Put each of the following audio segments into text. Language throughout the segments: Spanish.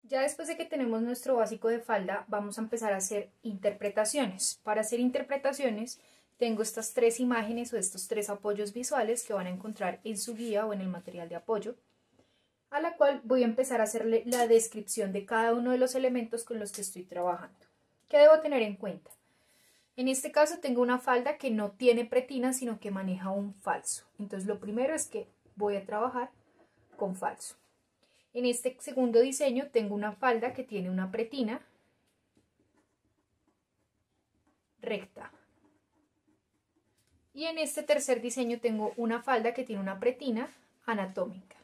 Ya después de que tenemos nuestro básico de falda, vamos a empezar a hacer interpretaciones. Para hacer interpretaciones, tengo estas tres imágenes o estos tres apoyos visuales que van a encontrar en su guía o en el material de apoyo, a la cual voy a empezar a hacerle la descripción de cada uno de los elementos con los que estoy trabajando. ¿Qué debo tener en cuenta? En este caso tengo una falda que no tiene pretina, sino que maneja un falso. Entonces lo primero es que voy a trabajar con falso. En este segundo diseño tengo una falda que tiene una pretina recta. Y en este tercer diseño tengo una falda que tiene una pretina anatómica.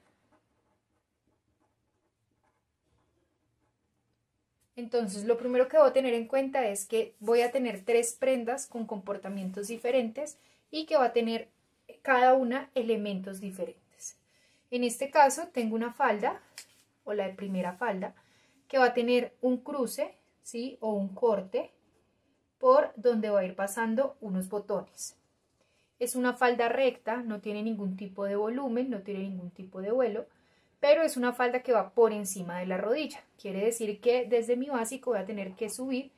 Entonces lo primero que voy a tener en cuenta es que voy a tener tres prendas con comportamientos diferentes y que va a tener cada una elementos diferentes. En este caso tengo una falda, o la primera falda, que va a tener un cruce, ¿sí? O un corte por donde va a ir pasando unos botones. Es una falda recta, no tiene ningún tipo de volumen, no tiene ningún tipo de vuelo, pero es una falda que va por encima de la rodilla. Quiere decir que desde mi básico voy a tener que subir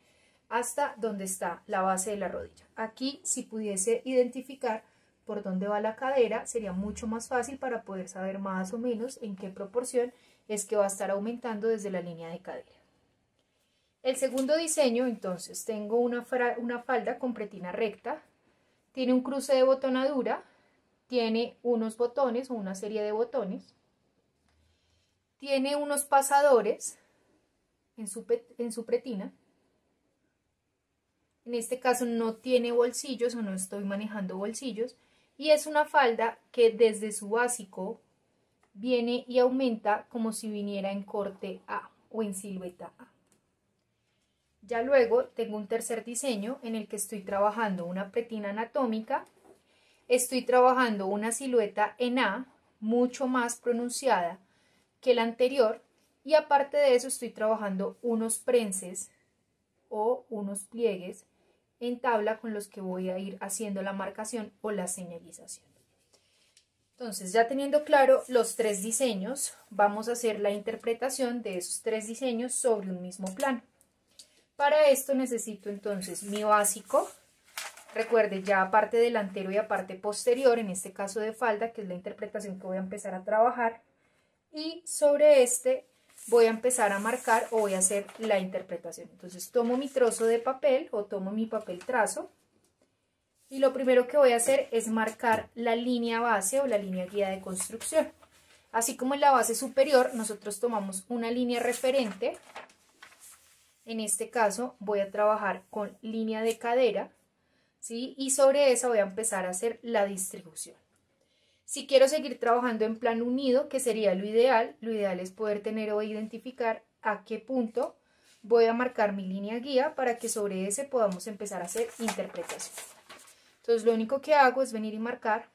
hasta donde está la base de la rodilla. Aquí, si pudiese identificar por dónde va la cadera, sería mucho más fácil para poder saber más o menos en qué proporción es que va a estar aumentando desde la línea de cadera. El segundo diseño, entonces, tengo una falda con pretina recta, tiene un cruce de botonadura, tiene unos botones o una serie de botones, tiene unos pasadores en su pretina. En este caso no tiene bolsillos o no estoy manejando bolsillos, y es una falda que desde su básico viene y aumenta como si viniera en corte A o en silueta A. Ya luego tengo un tercer diseño en el que estoy trabajando una pretina anatómica, estoy trabajando una silueta en A mucho más pronunciada que la anterior, y aparte de eso estoy trabajando unos prenses o unos pliegues en tabla con los que voy a ir haciendo la marcación o la señalización. Entonces, ya teniendo claro los tres diseños, vamos a hacer la interpretación de esos tres diseños sobre un mismo plano. Para esto necesito entonces mi básico. Recuerde, ya aparte delantero y aparte posterior, en este caso de falda, que es la interpretación que voy a empezar a trabajar. Y sobre este voy a empezar a marcar o voy a hacer la interpretación. Entonces tomo mi trozo de papel o tomo mi papel trazo. Y lo primero que voy a hacer es marcar la línea base o la línea guía de construcción. Así como en la base superior nosotros tomamos una línea referente. En este caso voy a trabajar con línea de cadera, ¿sí? Y sobre esa voy a empezar a hacer la distribución. Si quiero seguir trabajando en plano unido, que sería lo ideal es poder tener o identificar a qué punto voy a marcar mi línea guía para que sobre ese podamos empezar a hacer interpretación. Entonces lo único que hago es venir y marcar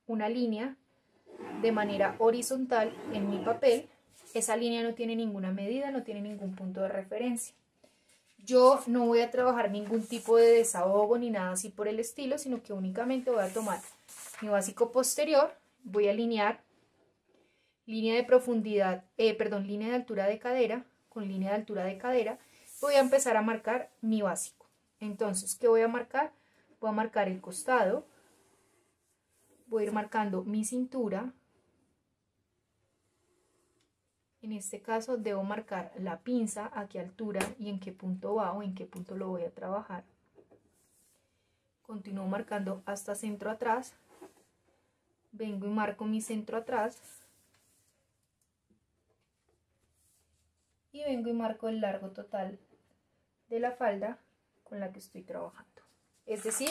una línea de manera horizontal en mi papel. Esa línea no tiene ninguna medida, no tiene ningún punto de referencia. Yo no voy a trabajar ningún tipo de desahogo ni nada así por el estilo, sino que únicamente voy a tomar mi básico posterior, voy a alinear línea de profundidad, línea de altura de cadera con línea de altura de cadera. Voy a empezar a marcar mi básico. Entonces, ¿qué voy a marcar? Voy a marcar el costado, voy a ir marcando mi cintura. En este caso debo marcar la pinza, a qué altura y en qué punto va o en qué punto lo voy a trabajar. Continúo marcando hasta centro atrás. Vengo y marco mi centro atrás. Y vengo y marco el largo total de la falda con la que estoy trabajando. Es decir,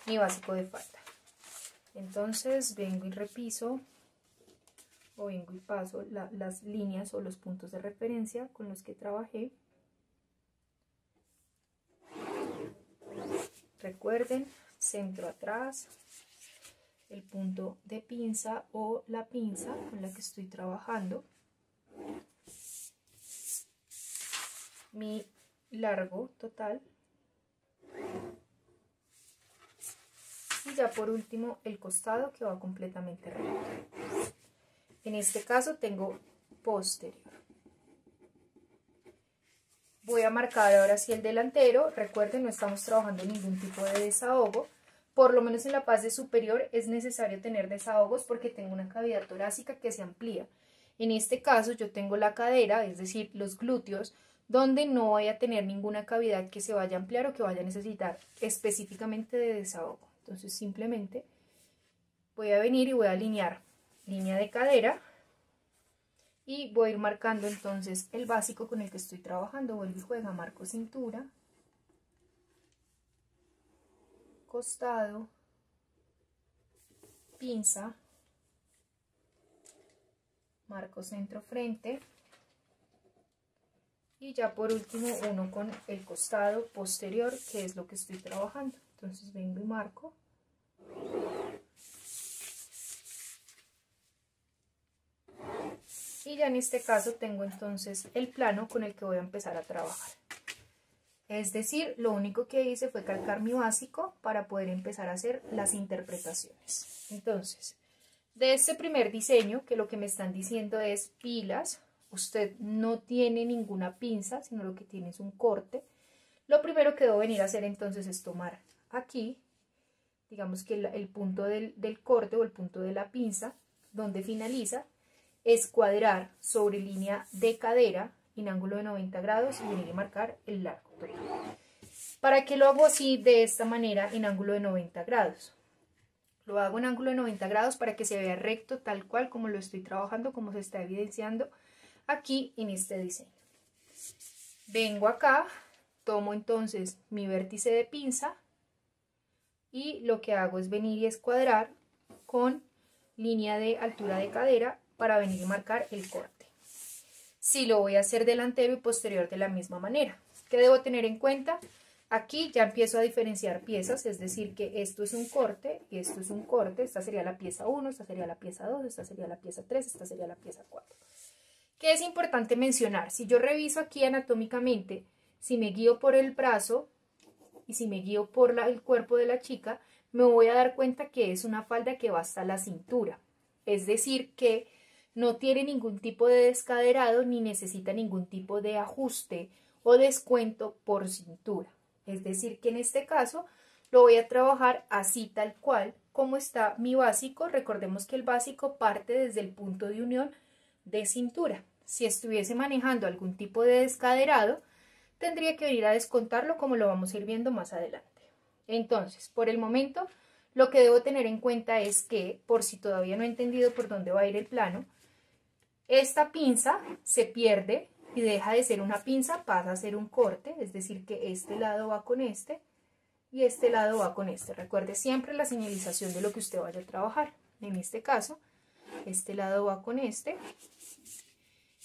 mi básico de falda. Entonces vengo y repiso o vengo y paso las líneas o los puntos de referencia con los que trabajé. Recuerden, centro atrás, el punto de pinza o la pinza con la que estoy trabajando, mi largo total y ya por último el costado, que va completamente recto. En este caso tengo posterior. Voy a marcar ahora sí el delantero. Recuerden, no estamos trabajando ningún tipo de desahogo. Por lo menos en la parte superior es necesario tener desahogos porque tengo una cavidad torácica que se amplía. En este caso yo tengo la cadera, es decir, los glúteos, donde no voy a tener ninguna cavidad que se vaya a ampliar o que vaya a necesitar específicamente de desahogo. Entonces simplemente voy a venir y voy a alinear línea de cadera y voy a ir marcando entonces el básico con el que estoy trabajando. Vuelvo y juega, marco cintura, costado, pinza, marco centro frente y ya por último uno con el costado posterior, que es lo que estoy trabajando. Entonces vengo y marco. Y ya en este caso tengo entonces el plano con el que voy a empezar a trabajar. Es decir, lo único que hice fue calcar mi básico para poder empezar a hacer las interpretaciones. Entonces, de este primer diseño, que lo que me están diciendo es pilas, usted no tiene ninguna pinza, sino lo que tiene es un corte. Lo primero que debo venir a hacer entonces es tomar aquí, digamos que el punto del corte o el punto de la pinza, donde finaliza, escuadrar sobre línea de cadera en ángulo de 90 grados y venir a marcar el largo total. ¿Para qué lo hago así de esta manera en ángulo de 90 grados? Lo hago en ángulo de 90 grados para que se vea recto tal cual como lo estoy trabajando, como se está evidenciando aquí en este diseño. Vengo acá, tomo entonces mi vértice de pinza y lo que hago es venir y escuadrar con línea de altura de cadera para venir y marcar el corte. Sí, lo voy a hacer delantero y posterior de la misma manera. ¿Qué debo tener en cuenta? Aquí ya empiezo a diferenciar piezas, es decir que esto es un corte y esto es un corte. Esta sería la pieza 1, esta sería la pieza 2, esta sería la pieza 3, esta sería la pieza 4. ¿Qué es importante mencionar? Si yo reviso aquí anatómicamente, si me guío por el brazo y si me guío por el cuerpo de la chica, me voy a dar cuenta que es una falda que va hasta la cintura. Es decir que no tiene ningún tipo de descaderado ni necesita ningún tipo de ajuste o descuento por cintura. Es decir que en este caso lo voy a trabajar así tal cual como está mi básico. Recordemos que el básico parte desde el punto de unión de cintura. Si estuviese manejando algún tipo de descaderado, tendría que venir a descontarlo como lo vamos a ir viendo más adelante. Entonces, por el momento, lo que debo tener en cuenta es que, por si todavía no he entendido por dónde va a ir el plano, esta pinza se pierde y deja de ser una pinza, pasa a ser un corte, es decir que este lado va con este y este lado va con este. Recuerde siempre la señalización de lo que usted vaya a trabajar. En este caso, este lado va con este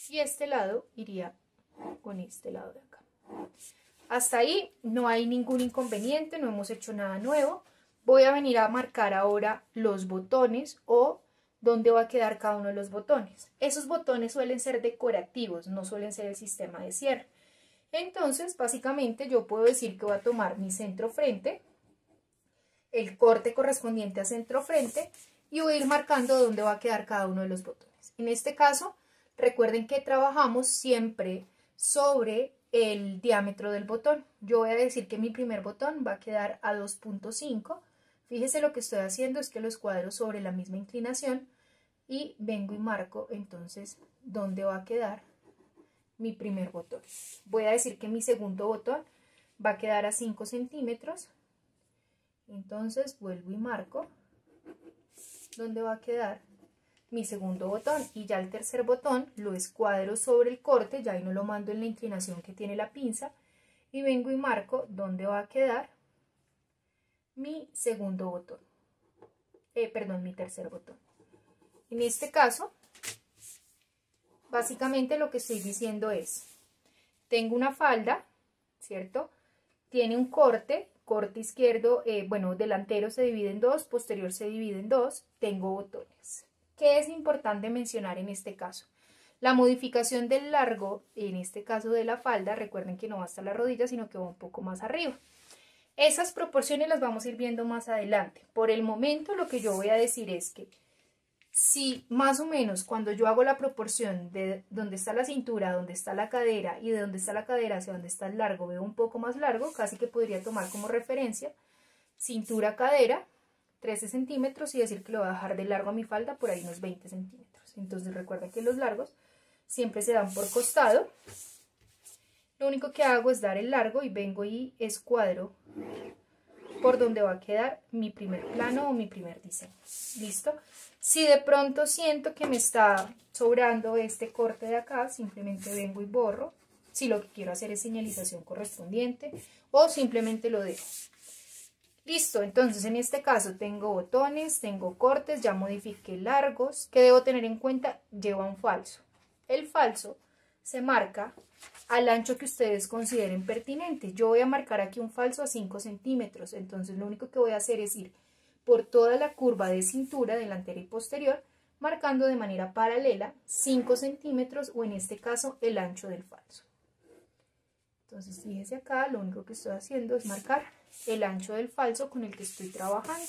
y este lado iría con este lado de acá. Hasta ahí no hay ningún inconveniente, no hemos hecho nada nuevo. Voy a venir a marcar ahora los botones o dónde va a quedar cada uno de los botones. Esos botones suelen ser decorativos, no suelen ser el sistema de cierre. Entonces, básicamente yo puedo decir que voy a tomar mi centro frente, el corte correspondiente a centro frente y voy a ir marcando dónde va a quedar cada uno de los botones. En este caso, recuerden que trabajamos siempre sobre el diámetro del botón. Yo voy a decir que mi primer botón va a quedar a 2.5. Fíjese, lo que estoy haciendo es que los cuadro sobre la misma inclinación y vengo y marco entonces dónde va a quedar mi primer botón. Voy a decir que mi segundo botón va a quedar a 5 centímetros. Entonces vuelvo y marco dónde va a quedar mi segundo botón y ya el tercer botón lo escuadro sobre el corte, ya ahí no lo mando en la inclinación que tiene la pinza y vengo y marco dónde va a quedar mi segundo botón, mi tercer botón. En este caso, básicamente lo que estoy diciendo es, tengo una falda, ¿cierto? Tiene un corte izquierdo, delantero se divide en dos, posterior se divide en dos, tengo botones. ¿Qué es importante mencionar en este caso? La modificación del largo, en este caso de la falda, recuerden que no va hasta la rodilla, sino que va un poco más arriba. Esas proporciones las vamos a ir viendo más adelante. Por el momento lo que yo voy a decir es que Si más o menos cuando yo hago la proporción de donde está la cintura, donde está la cadera y de donde está la cadera hacia donde está el largo veo un poco más largo, casi que podría tomar como referencia cintura-cadera 13 centímetros y decir que lo voy a dejar de largo a mi falda por ahí unos 20 centímetros. Entonces recuerda que los largos siempre se dan por costado. Lo único que hago es dar el largo y vengo y escuadro por donde va a quedar mi primer plano o mi primer diseño. ¿Listo? Si de pronto siento que me está sobrando este corte de acá, simplemente vengo y borro. Si lo que quiero hacer es señalización correspondiente o simplemente lo dejo. Listo, entonces en este caso tengo botones, tengo cortes, ya modifiqué largos. ¿Qué debo tener en cuenta? Lleva un falso. El falso se marca al ancho que ustedes consideren pertinente. Yo voy a marcar aquí un falso a 5 centímetros, entonces lo único que voy a hacer es ir por toda la curva de cintura delantera y posterior, marcando de manera paralela 5 centímetros o en este caso el ancho del falso. Entonces fíjense acá, lo único que estoy haciendo es marcar el ancho del falso con el que estoy trabajando.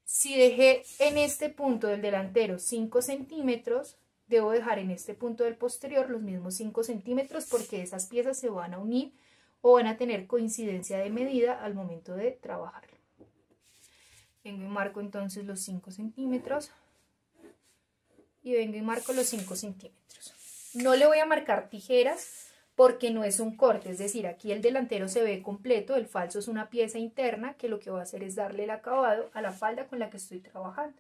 Si dejé en este punto del delantero 5 centímetros, debo dejar en este punto del posterior los mismos 5 centímetros porque esas piezas se van a unir o van a tener coincidencia de medida al momento de trabajarlo. Vengo y marco entonces los 5 centímetros y vengo y marco los 5 centímetros. No le voy a marcar tijeras porque no es un corte, es decir, aquí el delantero se ve completo, el falso es una pieza interna que lo que va a hacer es darle el acabado a la falda con la que estoy trabajando.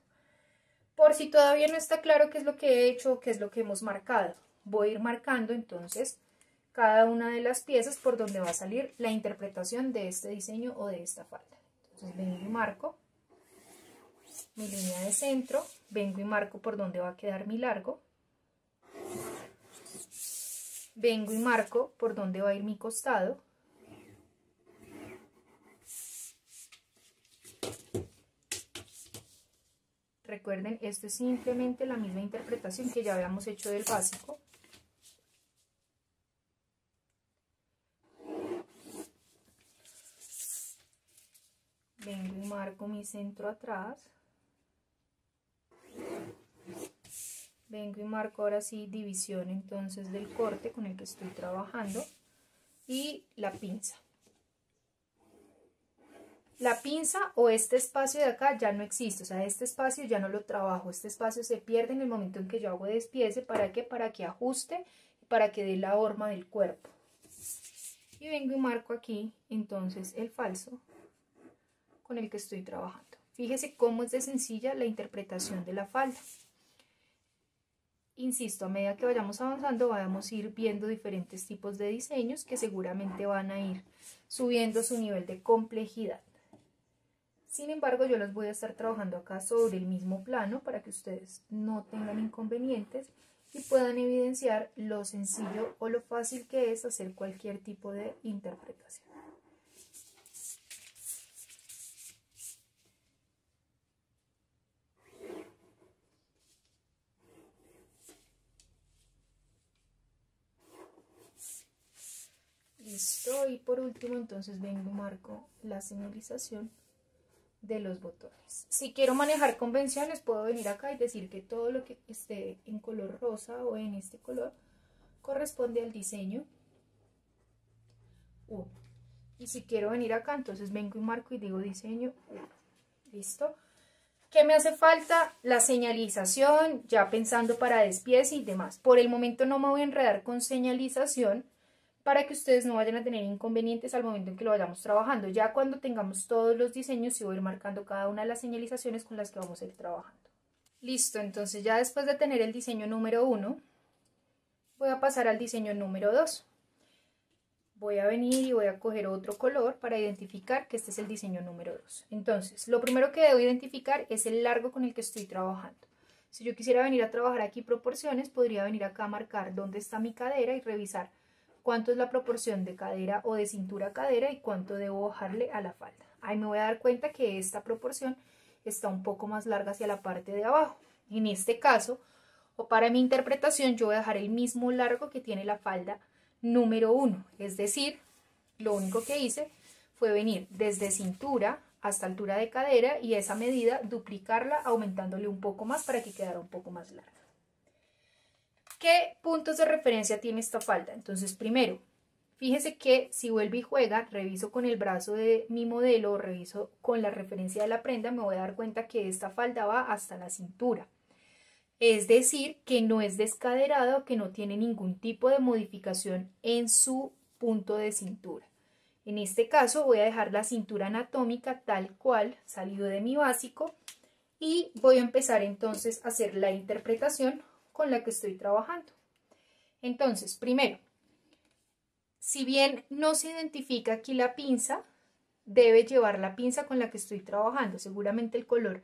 Por si todavía no está claro qué es lo que he hecho, qué es lo que hemos marcado, voy a ir marcando entonces cada una de las piezas por donde va a salir la interpretación de este diseño o de esta falda. Entonces vengo y marco mi línea de centro, vengo y marco por donde va a quedar mi largo, vengo y marco por donde va a ir mi costado, recuerden, esto es simplemente la misma interpretación que ya habíamos hecho del básico. Vengo y marco mi centro atrás. Vengo y marco ahora sí división entonces del corte con el que estoy trabajando y la pinza. La pinza o este espacio de acá ya no existe, o sea, este espacio ya no lo trabajo, este espacio se pierde en el momento en que yo hago despiece. ¿Para qué? Para que ajuste, para que dé la horma del cuerpo. Y vengo y marco aquí entonces el falso con el que estoy trabajando. Fíjese cómo es de sencilla la interpretación de la falda. Insisto, a medida que vayamos avanzando vamos a ir viendo diferentes tipos de diseños que seguramente van a ir subiendo su nivel de complejidad. Sin embargo, yo los voy a estar trabajando acá sobre el mismo plano para que ustedes no tengan inconvenientes y puedan evidenciar lo sencillo o lo fácil que es hacer cualquier tipo de interpretación. Listo, y por último entonces vengo y marco la señalización de los botones. Si quiero manejar convenciones puedo venir acá y decir que todo lo que esté en color rosa o en este color corresponde al diseño 1. Y si quiero venir acá entonces vengo y marco y digo diseño 1. ¿Listo? ¿Qué me hace falta? La señalización, ya pensando para despiece y demás. Por el momento no me voy a enredar con señalización para que ustedes no vayan a tener inconvenientes al momento en que lo vayamos trabajando. Ya cuando tengamos todos los diseños, sí voy a ir marcando cada una de las señalizaciones con las que vamos a ir trabajando. Listo, entonces ya después de tener el diseño número 1, voy a pasar al diseño número 2. Voy a venir y voy a coger otro color para identificar que este es el diseño número 2. Entonces, lo primero que debo identificar es el largo con el que estoy trabajando. Si yo quisiera venir a trabajar aquí proporciones, podría venir acá a marcar dónde está mi cadera y revisar cuánto es la proporción de cadera o de cintura a cadera y cuánto debo bajarle a la falda. Ahí me voy a dar cuenta que esta proporción está un poco más larga hacia la parte de abajo. En este caso, o para mi interpretación, yo voy a dejar el mismo largo que tiene la falda número 1. Es decir, lo único que hice fue venir desde cintura hasta altura de cadera y esa medida duplicarla aumentándole un poco más para que quedara un poco más larga. ¿Qué puntos de referencia tiene esta falda? Entonces, primero, fíjese que si vuelve y juega, reviso con el brazo de mi modelo o reviso con la referencia de la prenda, me voy a dar cuenta que esta falda va hasta la cintura. Es decir, que no es descaderada o que no tiene ningún tipo de modificación en su punto de cintura. En este caso voy a dejar la cintura anatómica tal cual salido de mi básico y voy a empezar entonces a hacer la interpretación con la que estoy trabajando. Entonces, primero, si bien no se identifica aquí la pinza, debe llevar la pinza con la que estoy trabajando. Seguramente el color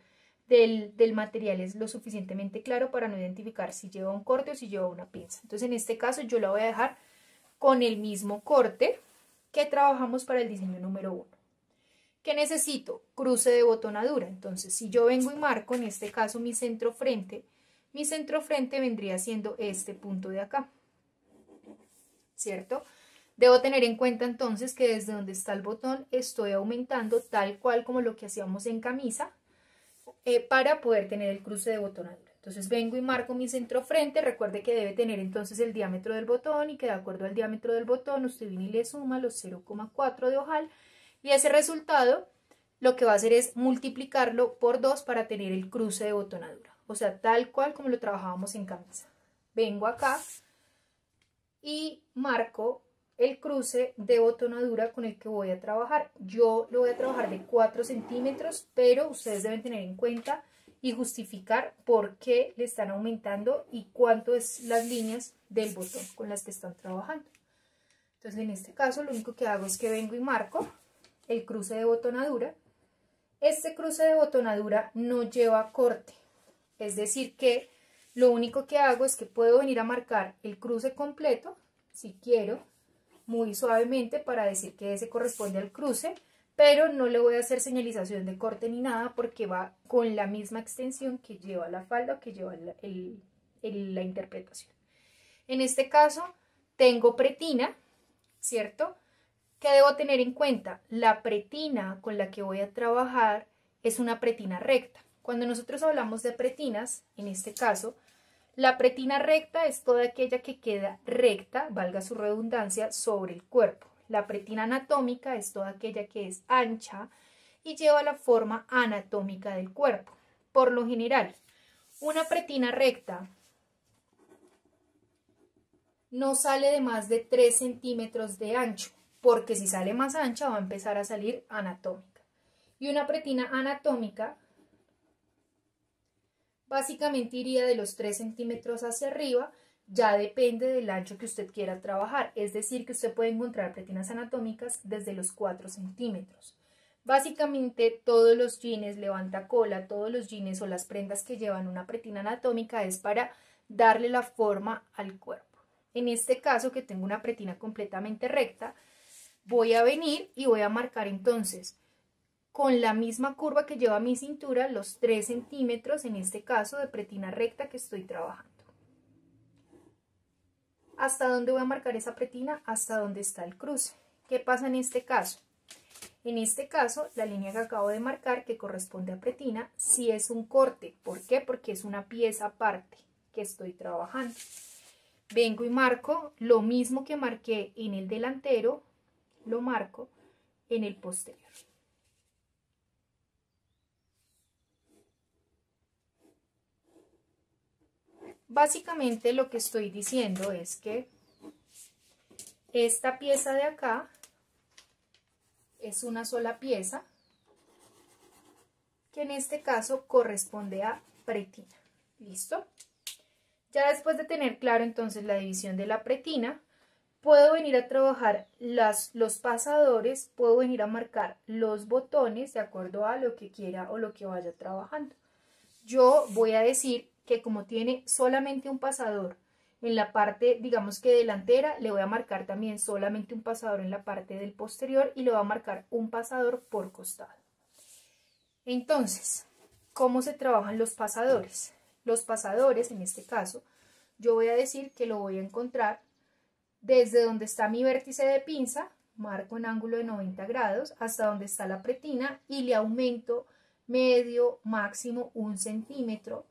del material es lo suficientemente claro para no identificar si lleva un corte o si lleva una pinza. Entonces, en este caso yo la voy a dejar con el mismo corte que trabajamos para el diseño número 1. ¿Qué necesito? Cruce de botonadura. Entonces, si yo vengo y marco, en este caso mi centro frente vendría siendo este punto de acá, ¿cierto? Debo tener en cuenta entonces que desde donde está el botón estoy aumentando tal cual como lo que hacíamos en camisa para poder tener el cruce de botonadura. Entonces vengo y marco mi centro frente, recuerde que debe tener entonces el diámetro del botón y que de acuerdo al diámetro del botón usted viene y le suma los 0,4 de ojal y ese resultado lo que va a hacer es multiplicarlo por 2 para tener el cruce de botonadura. O sea, tal cual como lo trabajábamos en camisa. Vengo acá y marco el cruce de botonadura con el que voy a trabajar. Yo lo voy a trabajar de 4 centímetros, pero ustedes deben tener en cuenta y justificar por qué le están aumentando y cuánto es las líneas del botón con las que están trabajando. Entonces, en este caso, lo único que hago es que vengo y marco el cruce de botonadura. Este cruce de botonadura no lleva corte. Es decir que lo único que hago es que puedo venir a marcar el cruce completo, si quiero, muy suavemente para decir que ese corresponde al cruce, pero no le voy a hacer señalización de corte ni nada porque va con la misma extensión que lleva la falda o que lleva la interpretación. En este caso tengo pretina, ¿cierto? ¿Qué debo tener en cuenta? La pretina con la que voy a trabajar es una pretina recta. Cuando nosotros hablamos de pretinas, en este caso, la pretina recta es toda aquella que queda recta, valga su redundancia, sobre el cuerpo. La pretina anatómica es toda aquella que es ancha y lleva la forma anatómica del cuerpo. Por lo general, una pretina recta no sale de más de 3 centímetros de ancho, porque si sale más ancha va a empezar a salir anatómica. Y una pretina anatómica básicamente iría de los 3 centímetros hacia arriba, ya depende del ancho que usted quiera trabajar, es decir que usted puede encontrar pretinas anatómicas desde los 4 centímetros. Básicamente todos los jeans levanta cola, todos los jeans o las prendas que llevan una pretina anatómica es para darle la forma al cuerpo. En este caso que tengo una pretina completamente recta, voy a venir y voy a marcar entonces con la misma curva que lleva mi cintura, los 3 centímetros, en este caso, de pretina recta que estoy trabajando. ¿Hasta dónde voy a marcar esa pretina? Hasta donde está el cruce. ¿Qué pasa en este caso? En este caso, la línea que acabo de marcar, que corresponde a pretina, sí es un corte. ¿Por qué? Porque es una pieza aparte que estoy trabajando. Vengo y marco lo mismo que marqué en el delantero, lo marco en el posterior. Básicamente lo que estoy diciendo es que esta pieza de acá es una sola pieza que en este caso corresponde a pretina. ¿Listo? Ya después de tener claro entonces la división de la pretina, puedo venir a trabajar los pasadores, puedo venir a marcar los botones de acuerdo a lo que quiera o lo que vaya trabajando. Yo voy a decir que como tiene solamente un pasador en la parte, digamos que delantera, le voy a marcar también solamente un pasador en la parte del posterior y le voy a marcar un pasador por costado. Entonces, ¿cómo se trabajan los pasadores? Los pasadores, en este caso, yo voy a decir que lo voy a encontrar desde donde está mi vértice de pinza, marco en ángulo de 90 grados hasta donde está la pretina y le aumento medio, máximo 1 centímetro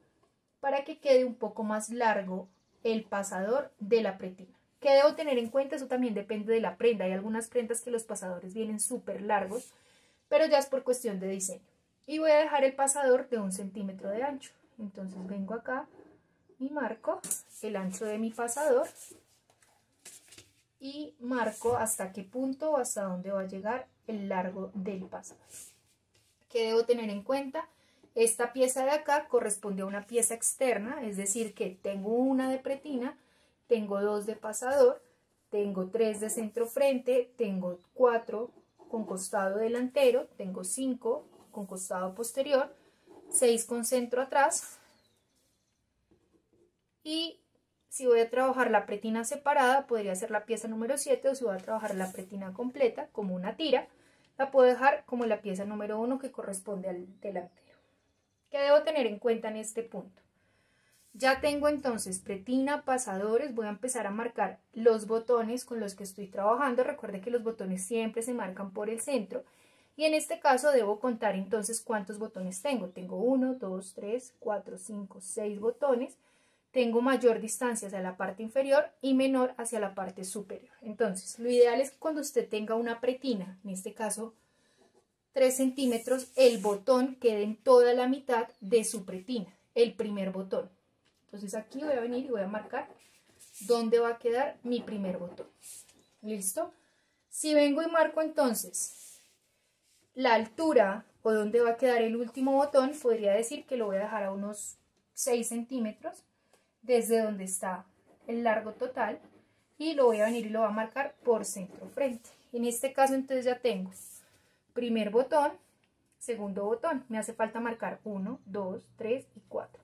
para que quede un poco más largo el pasador de la pretina. ¿Qué debo tener en cuenta? Eso también depende de la prenda. Hay algunas prendas que los pasadores vienen súper largos, pero ya es por cuestión de diseño. Y voy a dejar el pasador de 1 centímetro de ancho. Entonces vengo acá y marco el ancho de mi pasador y marco hasta qué punto o hasta dónde va a llegar el largo del pasador. ¿Qué debo tener en cuenta? Esta pieza de acá corresponde a una pieza externa, es decir que tengo una de pretina, tengo 2 de pasador, tengo 3 de centro frente, tengo 4 con costado delantero, tengo 5 con costado posterior, 6 con centro atrás. Y si voy a trabajar la pretina separada, podría ser la pieza número 7, o si voy a trabajar la pretina completa como una tira, la puedo dejar como la pieza número 1 que corresponde al delantero. ¿Qué debo tener en cuenta en este punto? Ya tengo entonces pretina, pasadores, voy a empezar a marcar los botones con los que estoy trabajando. Recuerde que los botones siempre se marcan por el centro y en este caso debo contar entonces cuántos botones tengo. Tengo 1, 2, 3, 4, 5, 6 botones. Tengo mayor distancia hacia la parte inferior y menor hacia la parte superior. Entonces, lo ideal es que cuando usted tenga una pretina, en este caso 3 centímetros, el botón quede en toda la mitad de su pretina, el primer botón. Entonces aquí voy a venir y voy a marcar dónde va a quedar mi primer botón. ¿Listo? Si vengo y marco entonces la altura o dónde va a quedar el último botón, podría decir que lo voy a dejar a unos 6 centímetros desde donde está el largo total y lo voy a venir y lo voy a marcar por centro frente. En este caso entonces ya tengo primer botón, segundo botón, me hace falta marcar 1, 2, 3 y 4.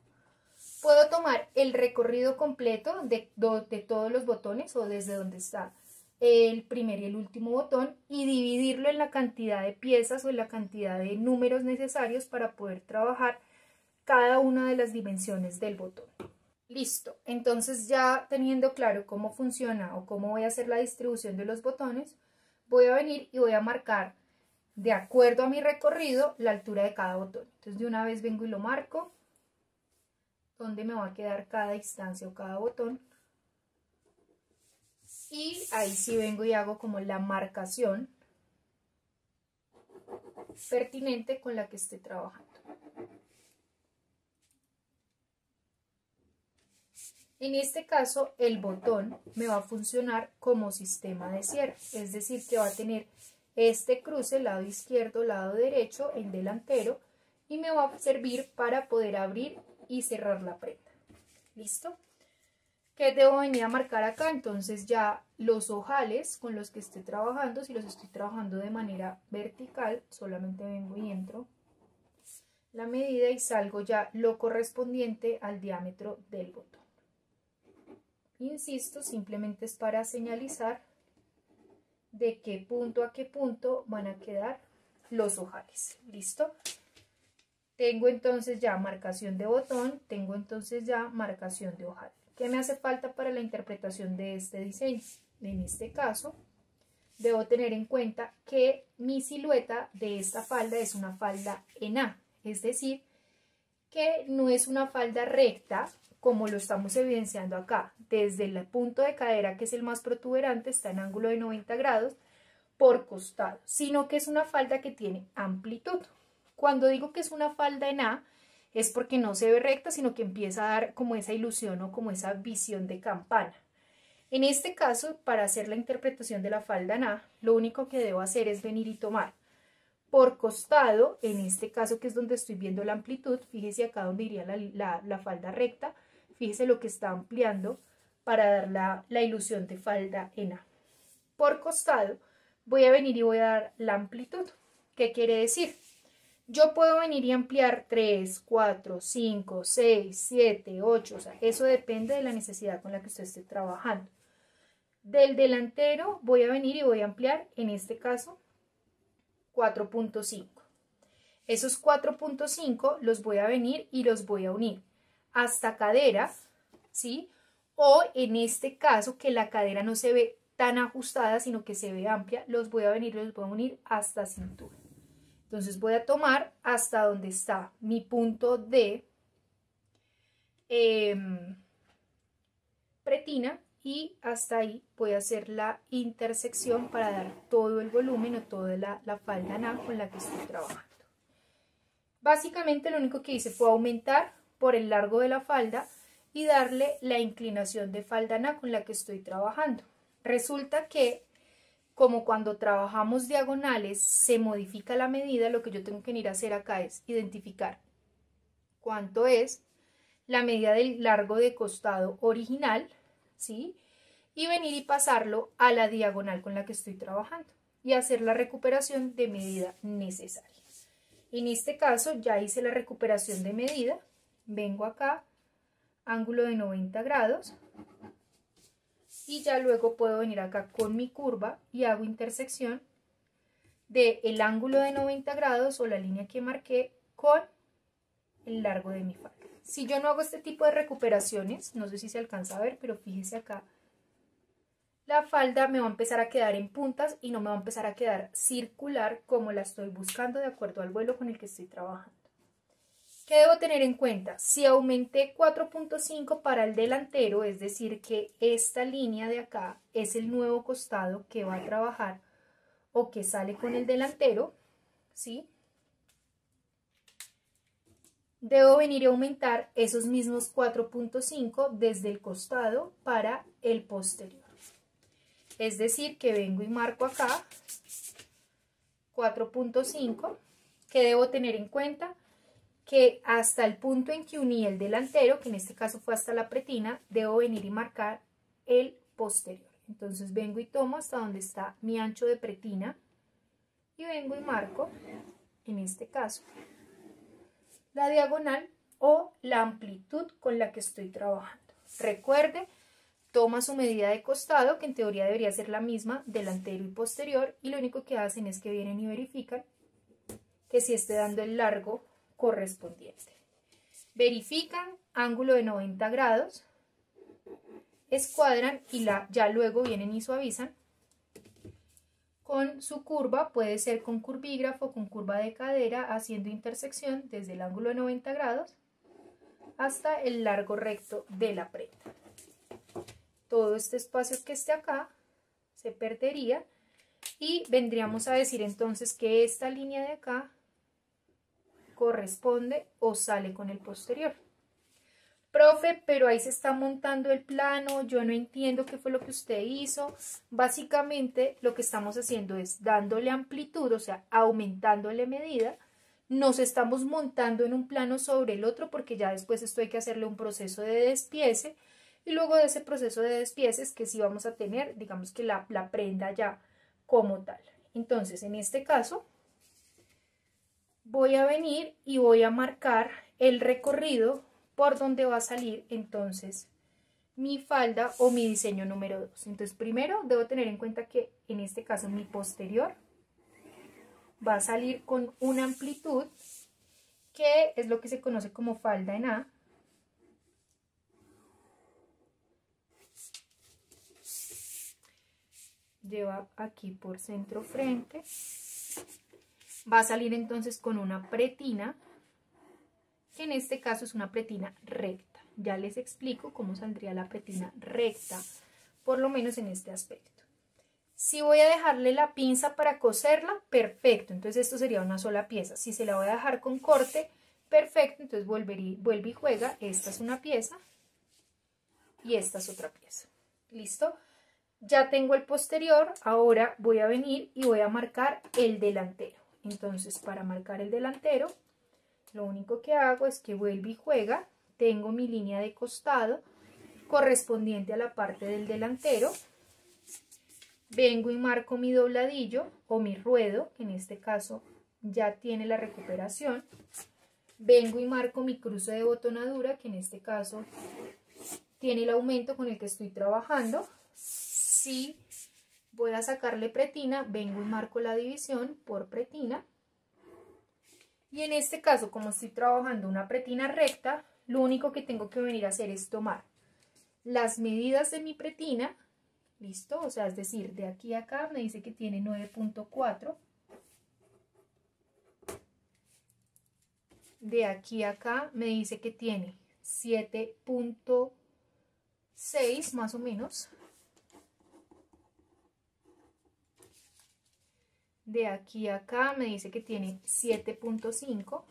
Puedo tomar el recorrido completo de todos los botones o desde donde está el primer y el último botón y dividirlo en la cantidad de piezas o en la cantidad de números necesarios para poder trabajar cada una de las dimensiones del botón. Listo, entonces ya teniendo claro cómo funciona o cómo voy a hacer la distribución de los botones, voy a venir y voy a marcar de acuerdo a mi recorrido la altura de cada botón. Entonces de una vez vengo y lo marco, dónde me va a quedar cada instancia o cada botón. Y ahí sí vengo y hago como la marcación pertinente con la que esté trabajando. En este caso, el botón me va a funcionar como sistema de cierre, es decir, que va a tener este cruce, lado izquierdo, lado derecho, en delantero, y me va a servir para poder abrir y cerrar la prenda. ¿Listo? ¿Qué debo venir a marcar acá? Entonces ya los ojales con los que esté trabajando, si los estoy trabajando de manera vertical, solamente vengo y entro la medida y salgo ya lo correspondiente al diámetro del botón. Insisto, simplemente es para señalizar de qué punto a qué punto van a quedar los ojales. ¿Listo? Tengo entonces ya marcación de botón, tengo entonces ya marcación de ojal. ¿Qué me hace falta para la interpretación de este diseño? En este caso, debo tener en cuenta que mi silueta de esta falda es una falda en A, es decir, que no es una falda recta, como lo estamos evidenciando acá, desde el punto de cadera, que es el más protuberante, está en ángulo de 90 grados por costado, sino que es una falda que tiene amplitud. Cuando digo que es una falda en A, es porque no se ve recta, sino que empieza a dar como esa ilusión o como esa visión de campana. En este caso, para hacer la interpretación de la falda en A, lo único que debo hacer es venir y tomar por costado, en este caso que es donde estoy viendo la amplitud, fíjese acá donde iría la falda recta, fíjese lo que está ampliando para dar la ilusión de falda en A. Por costado voy a venir y voy a dar la amplitud. ¿Qué quiere decir? Yo puedo venir y ampliar 3, 4, 5, 6, 7, 8, o sea, eso depende de la necesidad con la que usted esté trabajando. Del delantero voy a venir y voy a ampliar, en este caso, 4.5. Esos 4.5 los voy a venir y los voy a unir hasta cadera, ¿sí? O en este caso que la cadera no se ve tan ajustada, sino que se ve amplia, los voy a unir hasta cintura. Entonces voy a tomar hasta donde está mi punto de pretina y hasta ahí voy a hacer la intersección para dar todo el volumen o toda la falda NA con la que estoy trabajando. Básicamente lo único que hice fue aumentar por el largo de la falda y darle la inclinación de falda NA con la que estoy trabajando. Resulta que como cuando trabajamos diagonales se modifica la medida, lo que yo tengo que ir a hacer acá es identificar cuánto es la medida del largo de costado original, ¿sí? Y venir y pasarlo a la diagonal con la que estoy trabajando y hacer la recuperación de medida necesaria. En este caso ya hice la recuperación de medida, vengo acá, ángulo de 90 grados, y ya luego puedo venir acá con mi curva y hago intersección del ángulo de 90 grados o la línea que marqué con el largo de mi falda. Si yo no hago este tipo de recuperaciones, no sé si se alcanza a ver, pero fíjese acá, la falda me va a empezar a quedar en puntas y no me va a empezar a quedar circular como la estoy buscando de acuerdo al vuelo con el que estoy trabajando. ¿Qué debo tener en cuenta? Si aumenté 4.5 para el delantero, es decir que esta línea de acá es el nuevo costado que va a trabajar o que sale con el delantero, ¿sí? Debo venir a aumentar esos mismos 4.5 desde el costado para el posterior. Es decir que vengo y marco acá 4.5, que debo tener en cuenta que hasta el punto en que uní el delantero, que en este caso fue hasta la pretina, debo venir y marcar el posterior. Entonces vengo y tomo hasta donde está mi ancho de pretina y vengo y marco, en este caso, la diagonal o la amplitud con la que estoy trabajando. Recuerde, toma su medida de costado, que en teoría debería ser la misma, delantero y posterior, y lo único que hacen es que vienen y verifican que si esté dando el largo correspondiente. Verifican ángulo de 90 grados, escuadran y ya luego vienen y suavizan con su curva, puede ser con curvígrafo, con curva de cadera, haciendo intersección desde el ángulo de 90 grados hasta el largo recto de la prenda. Todo este espacio que esté acá se perdería y vendríamos a decir entonces que esta línea de acá corresponde o sale con el posterior. Profe, pero ahí se está montando el plano, yo no entiendo qué fue lo que usted hizo. Básicamente lo que estamos haciendo es dándole amplitud, o sea, aumentándole medida. Nos estamos montando en un plano sobre el otro porque ya después esto hay que hacerle un proceso de despiece y luego de ese proceso de despiece es que sí vamos a tener, digamos que la prenda ya como tal. Entonces, en este caso, voy a venir y voy a marcar el recorrido por donde va a salir entonces mi falda o mi diseño número 2. Entonces primero debo tener en cuenta que en este caso mi posterior va a salir con una amplitud que es lo que se conoce como falda en A. Lleva aquí por centro frente. Va a salir entonces con una pretina, que en este caso es una pretina recta. Ya les explico cómo saldría la pretina recta, por lo menos en este aspecto. Si voy a dejarle la pinza para coserla, perfecto, entonces esto sería una sola pieza. Si se la voy a dejar con corte, perfecto, entonces vuelve y juega. Esta es una pieza y esta es otra pieza. ¿Listo? Ya tengo el posterior, ahora voy a venir y voy a marcar el delantero. Entonces, para marcar el delantero, lo único que hago es que vuelvo y juega. Tengo mi línea de costado correspondiente a la parte del delantero. Vengo y marco mi dobladillo o mi ruedo, que en este caso ya tiene la recuperación. Vengo y marco mi cruce de botonadura, que en este caso tiene el aumento con el que estoy trabajando. Si voy a sacarle pretina, vengo y marco la división por pretina. Y en este caso, como estoy trabajando una pretina recta, lo único que tengo que venir a hacer es tomar las medidas de mi pretina ¿Listo? O sea, es decir, de aquí a acá me dice que tiene 9.4. De aquí a acá me dice que tiene 7.6 más o menos. De aquí a acá me dice que tiene 7.5.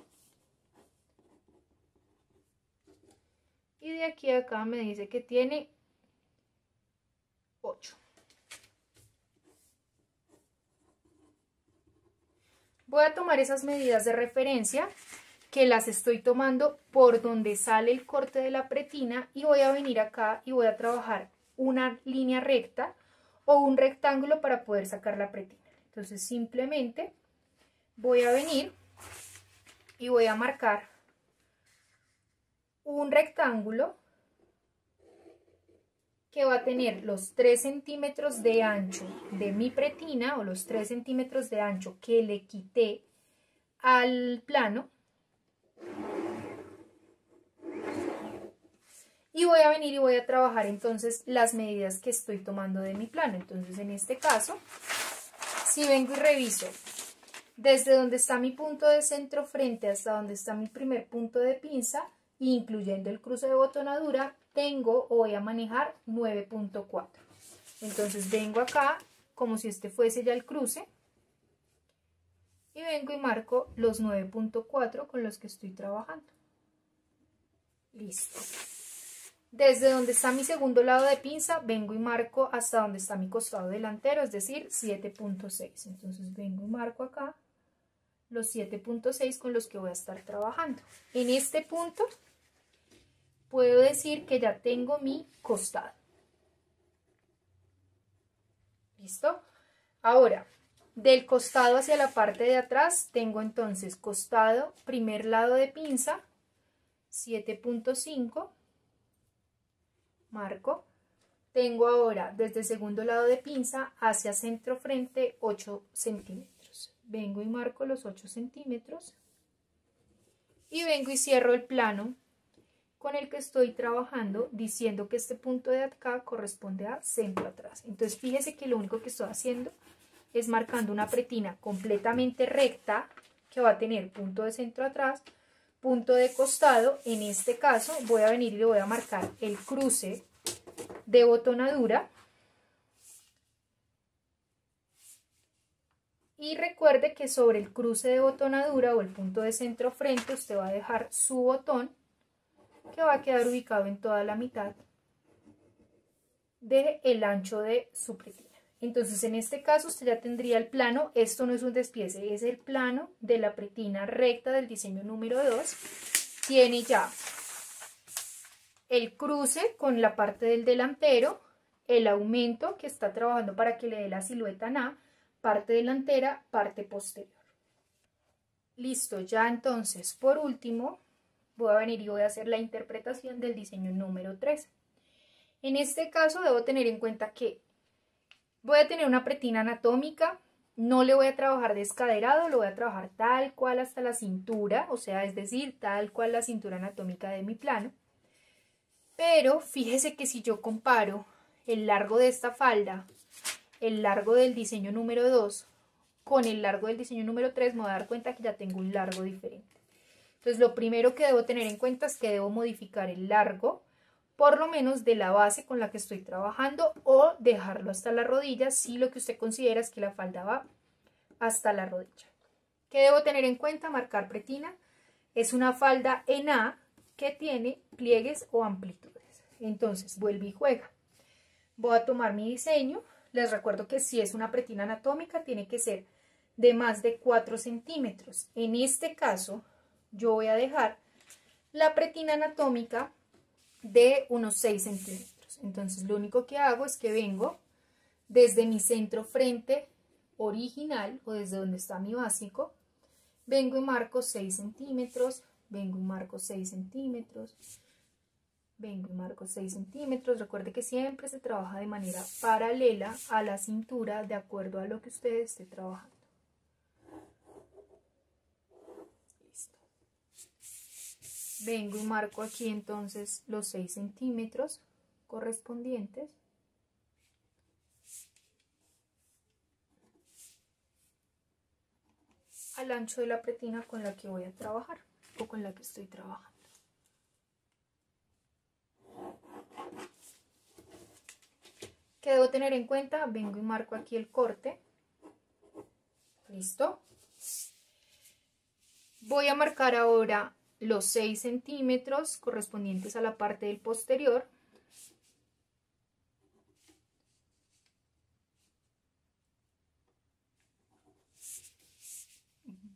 Y de aquí a acá me dice que tiene 8. Voy a tomar esas medidas de referencia que las estoy tomando por donde sale el corte de la pretina y voy a venir acá y voy a trabajar una línea recta o un rectángulo para poder sacar la pretina. Entonces simplemente voy a venir y voy a marcar un rectángulo que va a tener los 3 centímetros de ancho de mi pretina o los 3 centímetros de ancho que le quité al plano. Y voy a venir y voy a trabajar entonces las medidas que estoy tomando de mi plano. Entonces en este caso, si vengo y reviso desde donde está mi punto de centro frente hasta donde está mi primer punto de pinza, incluyendo el cruce de botonadura, tengo o voy a manejar 9.4. Entonces vengo acá como si este fuese ya el cruce y vengo y marco los 9.4 con los que estoy trabajando. Listo. Desde donde está mi segundo lado de pinza, vengo y marco hasta donde está mi costado delantero, es decir, 7.6. Entonces vengo y marco acá los 7.6 con los que voy a estar trabajando. En este punto puedo decir que ya tengo mi costado. ¿Listo? Ahora, del costado hacia la parte de atrás, tengo entonces costado, primer lado de pinza, 7.5. Marco. Tengo ahora desde el segundo lado de pinza hacia centro frente 8 centímetros. Vengo y marco los 8 centímetros y vengo y cierro el plano con el que estoy trabajando diciendo que este punto de acá corresponde a centro atrás. Entonces fíjese que lo único que estoy haciendo es marcando una pretina completamente recta que va a tener punto de centro atrás, punto de costado. En este caso voy a venir y le voy a marcar el cruce de botonadura y recuerde que sobre el cruce de botonadura o el punto de centro frente usted va a dejar su botón que va a quedar ubicado en toda la mitad del ancho de su pretina. Entonces en este caso usted ya tendría el plano, esto no es un despiece, es el plano de la pretina recta del diseño número 2. Tiene ya el cruce con la parte del delantero, el aumento que está trabajando para que le dé la silueta en A, parte delantera, parte posterior. Listo, ya entonces por último voy a venir y voy a hacer la interpretación del diseño número 3. En este caso debo tener en cuenta que voy a tener una pretina anatómica, no le voy a trabajar descaderado, lo voy a trabajar tal cual hasta la cintura, o sea, es decir, tal cual la cintura anatómica de mi plano. Pero fíjese que si yo comparo el largo de esta falda, el largo del diseño número 2, con el largo del diseño número 3, me voy a dar cuenta que ya tengo un largo diferente. Entonces lo primero que debo tener en cuenta es que debo modificar el largo, por lo menos de la base con la que estoy trabajando, o dejarlo hasta la rodilla si lo que usted considera es que la falda va hasta la rodilla. ¿Qué debo tener en cuenta? Marcar pretina. Es una falda en A que tiene pliegues o amplitudes. Entonces vuelve y juega. Voy a tomar mi diseño. Les recuerdo que si es una pretina anatómica tiene que ser de más de 4 centímetros. En este caso yo voy a dejar la pretina anatómica de unos 6 centímetros. Entonces lo único que hago es que vengo desde mi centro frente original o desde donde está mi básico, vengo y marco 6 centímetros, vengo y marco 6 centímetros, vengo y marco 6 centímetros. Recuerde que siempre se trabaja de manera paralela a la cintura de acuerdo a lo que usted esté trabajando. Listo. Vengo y marco aquí entonces los 6 centímetros correspondientes. al ancho de la pretina con la que voy a trabajar o con la que estoy trabajando. ¿Qué debo tener en cuenta? Vengo y marco aquí el corte. ¿Listo? Voy a marcar ahora los 6 centímetros correspondientes a la parte del posterior.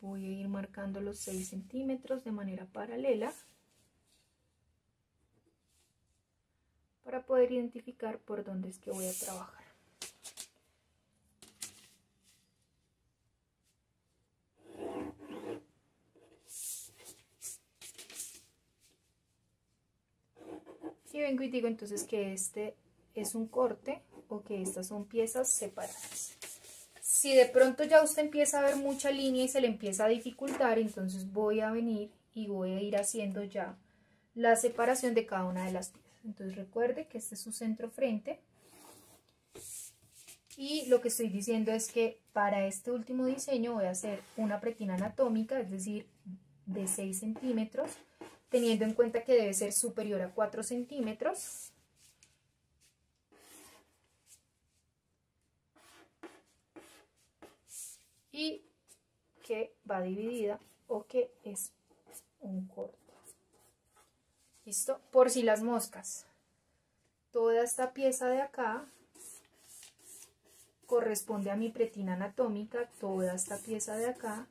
Voy a ir marcando los 6 centímetros de manera paralela para poder identificar por dónde es que voy a trabajar. Y vengo y digo entonces que este es un corte o que estas son piezas separadas. Si de pronto ya usted empieza a ver mucha línea y se le empieza a dificultar, entonces voy a venir y voy a ir haciendo ya la separación de cada una de las piezas. Entonces recuerde que este es su centro frente. Y lo que estoy diciendo es que para este último diseño voy a hacer una pretina anatómica, es decir, de 6 centímetros, teniendo en cuenta que debe ser superior a 4 centímetros. Y que va dividida o que es un corte. ¿Listo? Por si las moscas. Toda esta pieza de acá corresponde a mi pretina anatómica, toda esta pieza de acá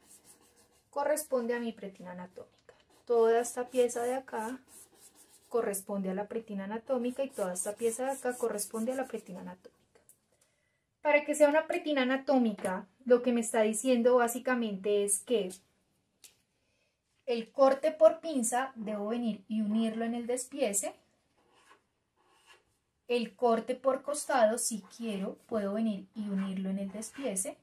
corresponde a mi pretina anatómica, toda esta pieza de acá corresponde a la pretina anatómica y toda esta pieza de acá corresponde a la pretina anatómica. Para que sea una pretina anatómica, lo que me está diciendo básicamente es que el corte por pinza debo venir y unirlo en el despiece. El corte por costado, si quiero, puedo venir y unirlo en el despiece.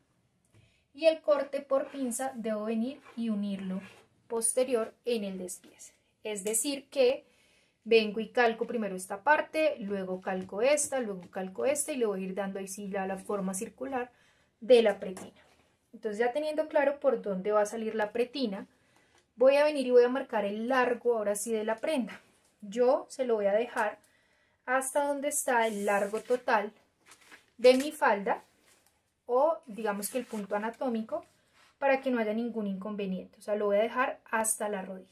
Y el corte por pinza debo venir y unirlo posterior en el despiece. Es decir que vengo y calco primero esta parte, luego calco esta, luego calco esta y le voy a ir dando ahí sí la forma circular de la pretina. Entonces ya teniendo claro por dónde va a salir la pretina, voy a venir y voy a marcar el largo ahora sí de la prenda. Yo se lo voy a dejar hasta donde está el largo total de mi falda o digamos que el punto anatómico para que no haya ningún inconveniente. O sea, lo voy a dejar hasta la rodilla.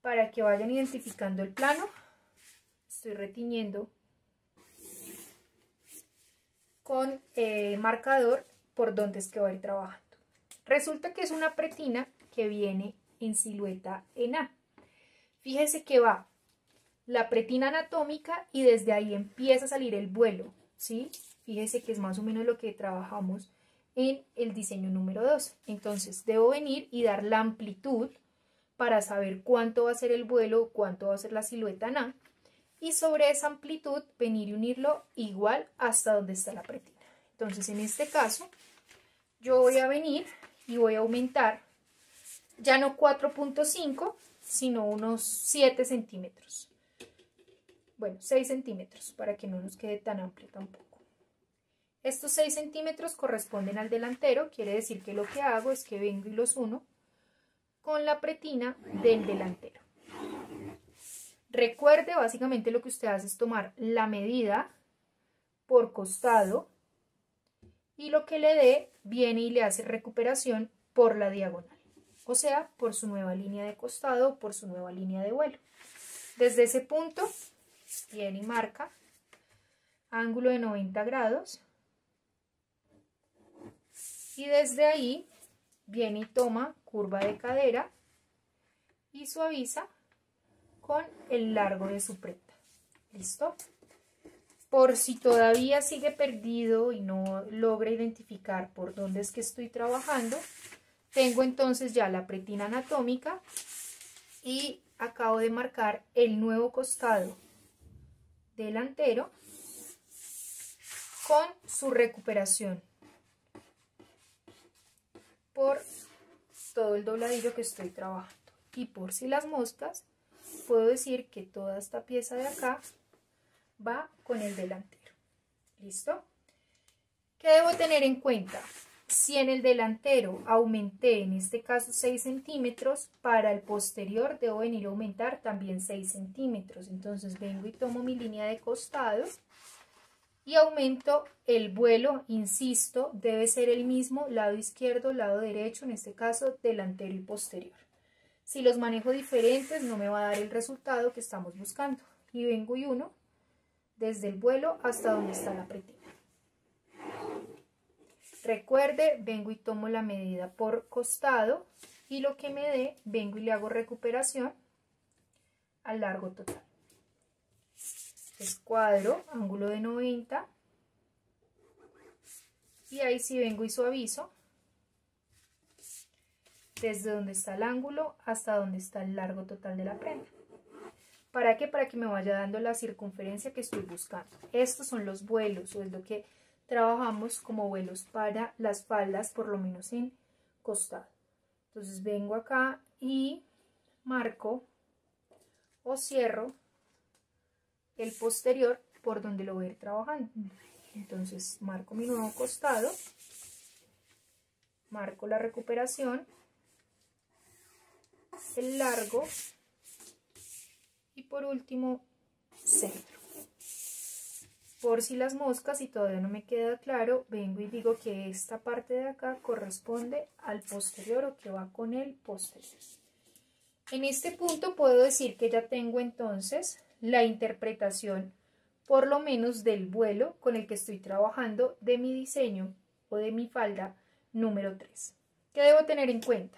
Para que vayan identificando el plano, estoy retiñendo con marcador por donde es que voy a ir trabajando. Resulta que es una pretina que viene en silueta en A. Fíjese que va la pretina anatómica y desde ahí empieza a salir el vuelo, ¿sí? Fíjese que es más o menos lo que trabajamos en el diseño número 2. Entonces debo venir y dar la amplitud para saber cuánto va a ser el vuelo, cuánto va a ser la silueta en A, y sobre esa amplitud venir y unirlo igual hasta donde está la pretina. Entonces en este caso yo voy a venir y voy a aumentar ya no 4.5 sino unos 7 centímetros. Bueno, 6 centímetros para que no nos quede tan amplio tampoco. Estos 6 centímetros corresponden al delantero, quiere decir que lo que hago es que vengo y los uno con la pretina del delantero. Recuerde, básicamente lo que usted hace es tomar la medida por costado y lo que le dé viene y le hace recuperación por la diagonal, o sea, por su nueva línea de costado o por su nueva línea de vuelo. Desde ese punto viene y marca ángulo de 90 grados y desde ahí viene y toma curva de cadera y suaviza con el largo de su prenda. ¿Listo? Por si todavía sigue perdido y no logra identificar por dónde es que estoy trabajando, tengo entonces ya la pretina anatómica y acabo de marcar el nuevo costado delantero con su recuperación por todo el dobladillo que estoy trabajando. Y por si las moscas, puedo decir que toda esta pieza de acá va con el delantero. ¿Listo? ¿Qué debo tener en cuenta? Si en el delantero aumenté, en este caso 6 centímetros, para el posterior debo venir a aumentar también 6 centímetros. Entonces vengo y tomo mi línea de costado y aumento el vuelo, insisto, debe ser el mismo, lado izquierdo, lado derecho, en este caso delantero y posterior. Si los manejo diferentes no me va a dar el resultado que estamos buscando. Y vengo y uno desde el vuelo hasta donde está la pretina. Recuerde, vengo y tomo la medida por costado y lo que me dé, vengo y le hago recuperación al largo total. Escuadro, ángulo de 90 y ahí sí vengo y suavizo desde donde está el ángulo hasta donde está el largo total de la prenda. ¿Para qué? Para que me vaya dando la circunferencia que estoy buscando. Estos son los vuelos, o es lo que trabajamos como vuelos para las faldas, por lo menos en costado. Entonces vengo acá y marco o cierro el posterior por donde lo voy a ir trabajando. Entonces marco mi nuevo costado, marco la recuperación, el largo y por último centro. Por si las moscas, y todavía no me queda claro, vengo y digo que esta parte de acá corresponde al posterior o que va con el posterior. En este punto puedo decir que ya tengo entonces la interpretación, por lo menos del vuelo con el que estoy trabajando de mi diseño o de mi falda número 3. ¿Qué debo tener en cuenta?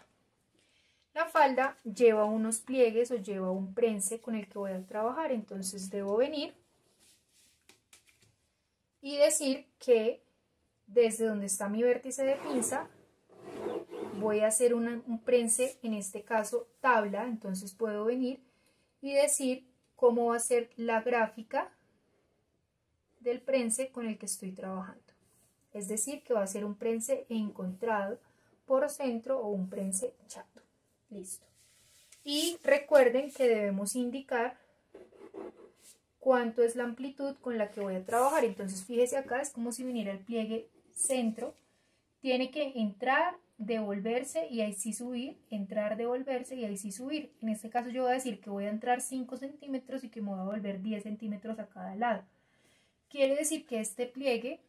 La falda lleva unos pliegues o lleva un prense con el que voy a trabajar, entonces debo venir y decir que desde donde está mi vértice de pinza voy a hacer un prense, en este caso tabla, entonces puedo venir y decir cómo va a ser la gráfica del prense con el que estoy trabajando. Es decir, que va a ser un prense encontrado por centro o un prense chato. Listo. Y recuerden que debemos indicar cuánto es la amplitud con la que voy a trabajar. Entonces fíjese acá, es como si viniera el pliegue centro. Tiene que entrar, devolverse y ahí sí subir, entrar, devolverse y ahí sí subir. En este caso yo voy a decir que voy a entrar 5 centímetros y que me voy a volver 10 centímetros a cada lado. Quiere decir que este pliegue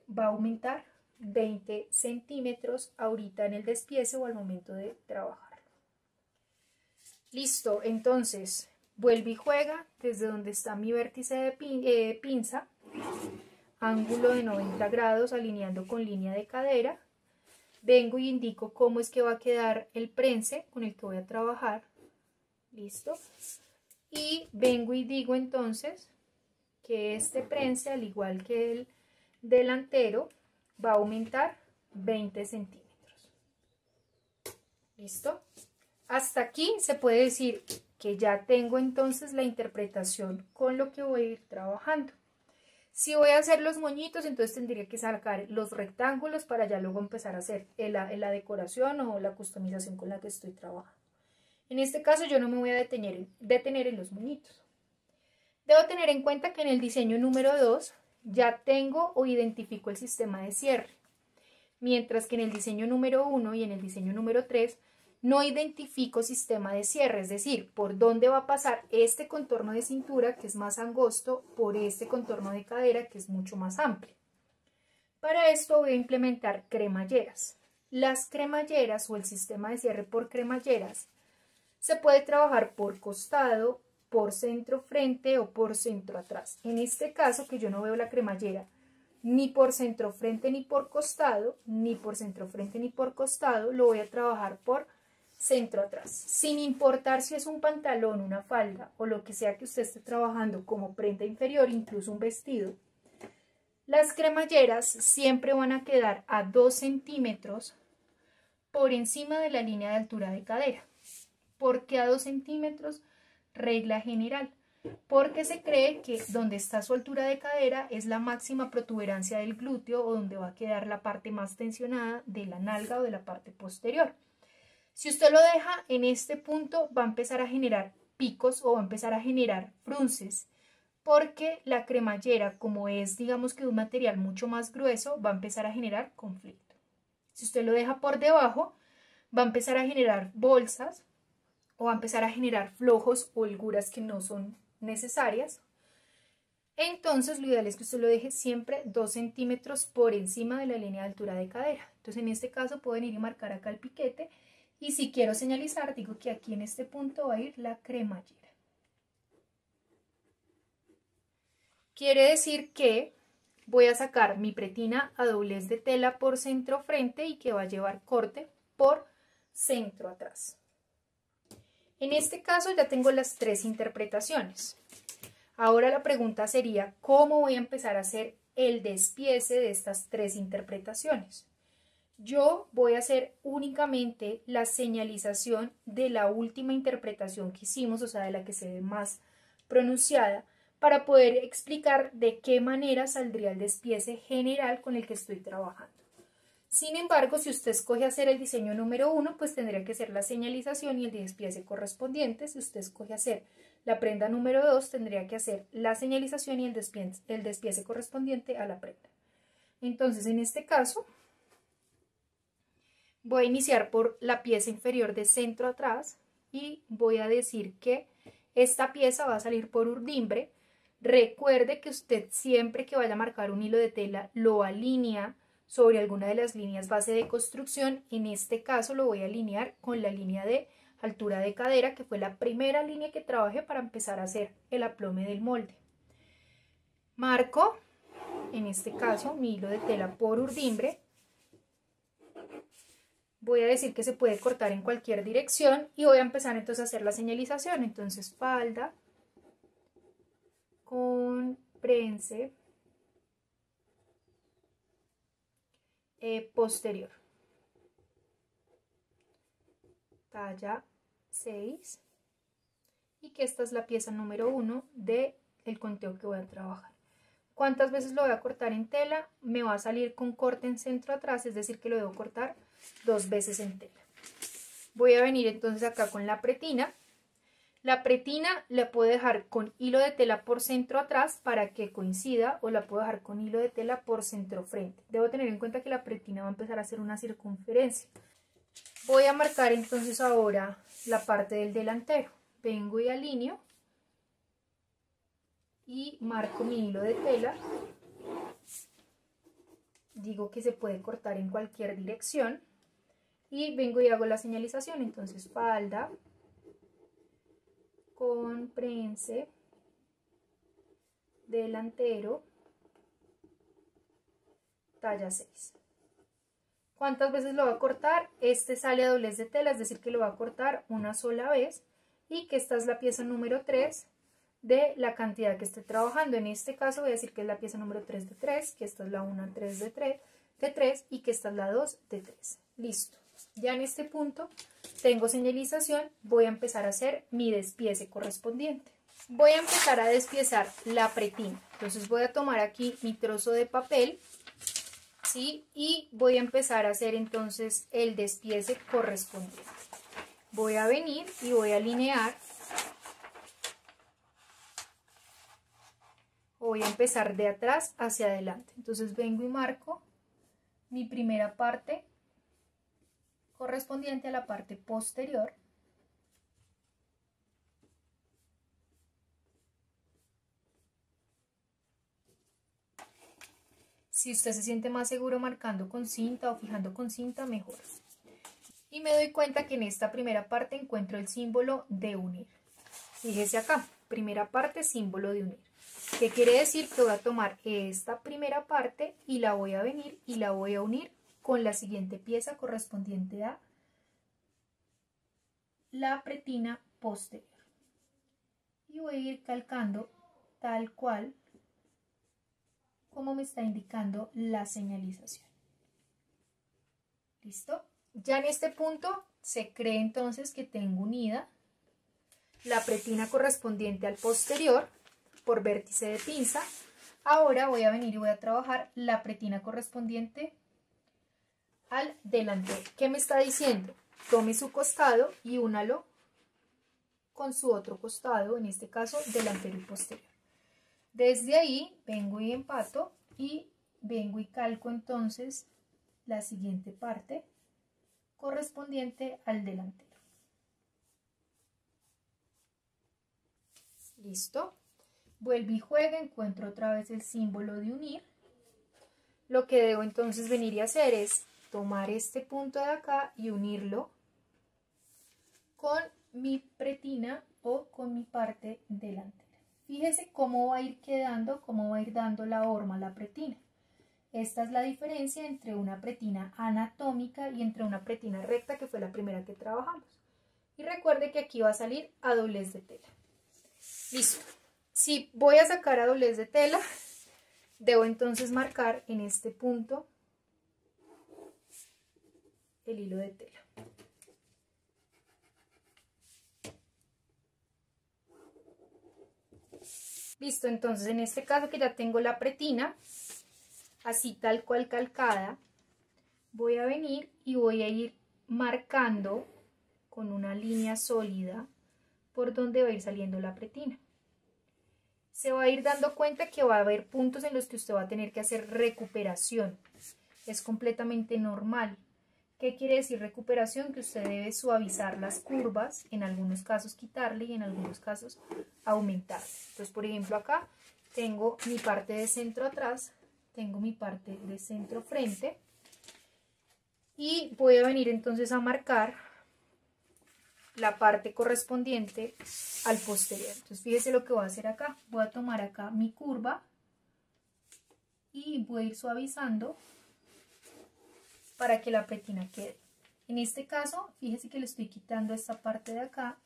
va a aumentar 20 centímetros ahorita en el despiece o al momento de trabajar. Listo, entonces vuelve y juega desde donde está mi vértice de pinza, ángulo de 90 grados alineando con línea de cadera. Vengo y indico cómo es que va a quedar el prense con el que voy a trabajar. Listo. Y vengo y digo entonces que este prense, al igual que el delantero, va a aumentar 20 centímetros. ¿Listo? Hasta aquí se puede decir que ya tengo entonces la interpretación con lo que voy a ir trabajando. Si voy a hacer los moñitos, entonces tendría que sacar los rectángulos para ya luego empezar a hacer la decoración o la customización con la que estoy trabajando. En este caso yo no me voy a detener en los moñitos. Debo tener en cuenta que en el diseño número 2 ya tengo o identifico el sistema de cierre, mientras que en el diseño número 1 y en el diseño número 3 no identifico sistema de cierre, es decir, por dónde va a pasar este contorno de cintura que es más angosto por este contorno de cadera que es mucho más amplio. Para esto voy a implementar cremalleras. Las cremalleras o el sistema de cierre por cremalleras se puede trabajar por costado, por centro frente o por centro atrás. En este caso que yo no veo la cremallera ni por centro frente ni por costado, ni por centro frente ni por costado, lo voy a trabajar por centro atrás, sin importar si es un pantalón, una falda o lo que sea que usted esté trabajando como prenda inferior, incluso un vestido. Las cremalleras siempre van a quedar a 2 centímetros por encima de la línea de altura de cadera. ¿Por qué a 2 centímetros? Regla general, porque se cree que donde está su altura de cadera es la máxima protuberancia del glúteo o donde va a quedar la parte más tensionada de la nalga o de la parte posterior. Si usted lo deja en este punto, va a empezar a generar picos o va a empezar a generar frunces, porque la cremallera, como es, digamos que un material mucho más grueso, va a empezar a generar conflicto. Si usted lo deja por debajo, va a empezar a generar bolsas o va a empezar a generar flojos o holguras que no son necesarias. Entonces lo ideal es que usted lo deje siempre 2 centímetros por encima de la línea de altura de cadera. Entonces en este caso pueden ir y marcar acá el piquete, y si quiero señalizar digo que aquí en este punto va a ir la cremallera. Quiere decir que voy a sacar mi pretina a doblez de tela por centro frente y que va a llevar corte por centro atrás. En este caso ya tengo las 3 interpretaciones. Ahora la pregunta sería, ¿cómo voy a empezar a hacer el despiece de estas 3 interpretaciones? Yo voy a hacer únicamente la señalización de la última interpretación que hicimos, o sea, de la que se ve más pronunciada, para poder explicar de qué manera saldría el despiece general con el que estoy trabajando. Sin embargo, si usted escoge hacer el diseño número 1, pues tendría que hacer la señalización y el despiece correspondiente. Si usted escoge hacer la prenda número 2, tendría que hacer la señalización y el despiece correspondiente a la prenda. Entonces, en este caso, voy a iniciar por la pieza inferior de centro atrás y voy a decir que esta pieza va a salir por urdimbre. Recuerde que usted siempre que vaya a marcar un hilo de tela lo alinea sobre alguna de las líneas base de construcción. En este caso lo voy a alinear con la línea de altura de cadera, que fue la primera línea que trabajé para empezar a hacer el aplome del molde. Marco, en este caso, mi hilo de tela por urdimbre. Voy a decir que se puede cortar en cualquier dirección y voy a empezar entonces a hacer la señalización. Entonces, falda con prense posterior, talla 6, y que esta es la pieza número 1 del conteo que voy a trabajar. ¿Cuántas veces lo voy a cortar en tela? Me va a salir con corte en centro atrás, es decir que lo debo cortar 2 veces en tela. Voy a venir entonces acá con la pretina. La pretina la puedo dejar con hilo de tela por centro atrás para que coincida, o la puedo dejar con hilo de tela por centro frente. Debo tener en cuenta que la pretina va a empezar a hacer una circunferencia. Voy a marcar entonces ahora la parte del delantero. Vengo y alineo y marco mi hilo de tela. Digo que se puede cortar en cualquier dirección y vengo y hago la señalización. Entonces, falda con prense delantero, talla 6. ¿Cuántas veces lo va a cortar? Este sale a doblez de tela, es decir que lo va a cortar una sola vez, y que esta es la pieza número 3 de la cantidad que estoy trabajando. En este caso voy a decir que es la pieza número 3 de 3, que esta es la 1 3 de 3 y que esta es la 2 de 3. Listo. Ya en este punto tengo señalización, voy a empezar a hacer mi despiece correspondiente. Voy a empezar a despiezar la pretina. Entonces voy a tomar aquí mi trozo de papel, ¿sí? Y voy a empezar a hacer entonces el despiece correspondiente. Voy a venir y voy a alinear. Voy a empezar de atrás hacia adelante. Entonces vengo y marco mi primera parte correspondiente a la parte posterior. Si usted se siente más seguro marcando con cinta o fijando con cinta, mejor. Y me doy cuenta que en esta primera parte encuentro el símbolo de unir. Fíjese acá, primera parte, símbolo de unir. ¿Qué quiere decir? Que voy a tomar esta primera parte y la voy a venir y la voy a unir con la siguiente pieza correspondiente a la pretina posterior. Y voy a ir calcando tal cual como me está indicando la señalización. ¿Listo? Ya en este punto se cree entonces que tengo unida la pretina correspondiente al posterior por vértice de pinza. Ahora voy a venir y voy a trabajar la pretina correspondiente al delantero. ¿Qué me está diciendo? Tome su costado y únalo con su otro costado, en este caso delantero y posterior. Desde ahí vengo y empato y vengo y calco entonces la siguiente parte correspondiente al delantero. Listo. Vuelvo y juego, encuentro otra vez el símbolo de unir. Lo que debo entonces venir y hacer es tomar este punto de acá y unirlo con mi pretina o con mi parte delantera. Fíjese cómo va a ir quedando, cómo va a ir dando la horma la pretina. Esta es la diferencia entre una pretina anatómica y entre una pretina recta, que fue la primera que trabajamos. Y recuerde que aquí va a salir a doblez de tela. Listo. Si voy a sacar a doblez de tela, debo entonces marcar en este punto el hilo de tela. Listo, entonces en este caso que ya tengo la pretina, así tal cual calcada, voy a venir y voy a ir marcando con una línea sólida por donde va a ir saliendo la pretina. Se va a ir dando cuenta que va a haber puntos en los que usted va a tener que hacer recuperación. Es completamente normal. ¿Qué quiere decir recuperación? Que usted debe suavizar las curvas, en algunos casos quitarle y en algunos casos aumentar. Entonces, por ejemplo, acá tengo mi parte de centro atrás, tengo mi parte de centro frente y voy a venir entonces a marcar la parte correspondiente al posterior. Entonces, fíjese lo que voy a hacer acá. Voy a tomar acá mi curva y voy a ir suavizando para que la pretina quede. En este caso, fíjese que le estoy quitando esta parte de acá.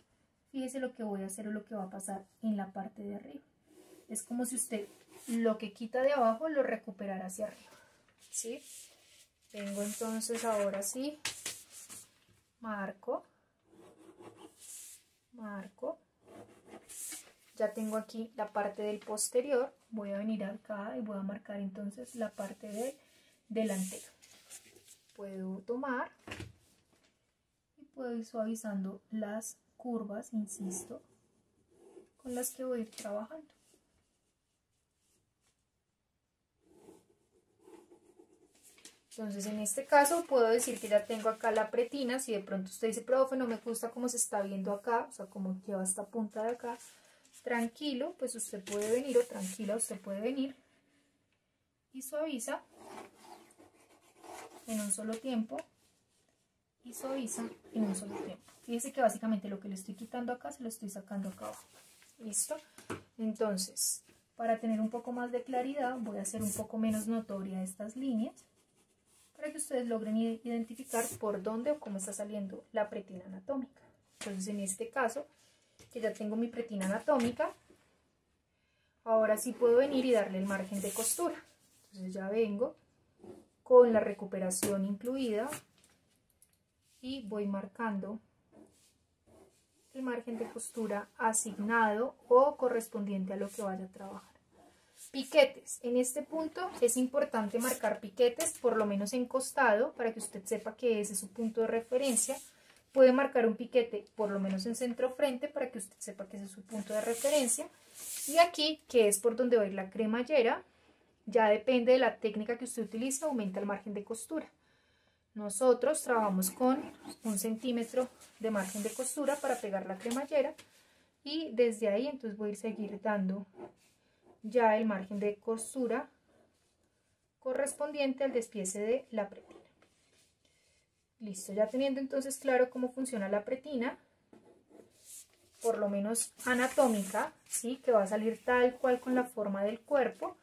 Fíjese lo que voy a hacer o lo que va a pasar en la parte de arriba. Es como si usted lo que quita de abajo lo recuperara hacia arriba. ¿Sí? Vengo entonces ahora sí, marco. Ya tengo aquí la parte del posterior. Voy a venir acá y voy a marcar entonces la parte del delantero. Puedo tomar y puedo ir suavizando las curvas, insisto, con las que voy a ir trabajando. Entonces en este caso puedo decir que ya tengo acá la pretina. Si de pronto usted dice, profe, no me gusta cómo se está viendo acá, o sea, cómo lleva esta punta de acá, tranquilo, pues usted puede venir, o tranquila, usted puede venir y suaviza en un solo tiempo y suaviza en un solo tiempo. Fíjese que básicamente lo que le estoy quitando acá se lo estoy sacando acá abajo. ¿Listo? Entonces, para tener un poco más de claridad, voy a hacer un poco menos notoria estas líneas para que ustedes logren identificar por dónde o cómo está saliendo la pretina anatómica. Entonces, en este caso, que ya tengo mi pretina anatómica, ahora sí puedo venir y darle el margen de costura. Entonces ya vengo con la recuperación incluida y voy marcando el margen de costura asignado o correspondiente a lo que vaya a trabajar. Piquetes. En este punto es importante marcar piquetes, por lo menos en costado, para que usted sepa que ese es su punto de referencia. Puede marcar un piquete por lo menos en centro frente para que usted sepa que ese es su punto de referencia. Y aquí, que es por donde va a ir la cremallera, ya depende de la técnica que usted utilice, aumenta el margen de costura. Nosotros trabajamos con 1 centímetro de margen de costura para pegar la cremallera y desde ahí entonces voy a seguir dando ya el margen de costura correspondiente al despiece de la pretina. Listo, ya teniendo entonces claro cómo funciona la pretina, por lo menos anatómica, ¿sí? Que va a salir tal cual con la forma del cuerpo.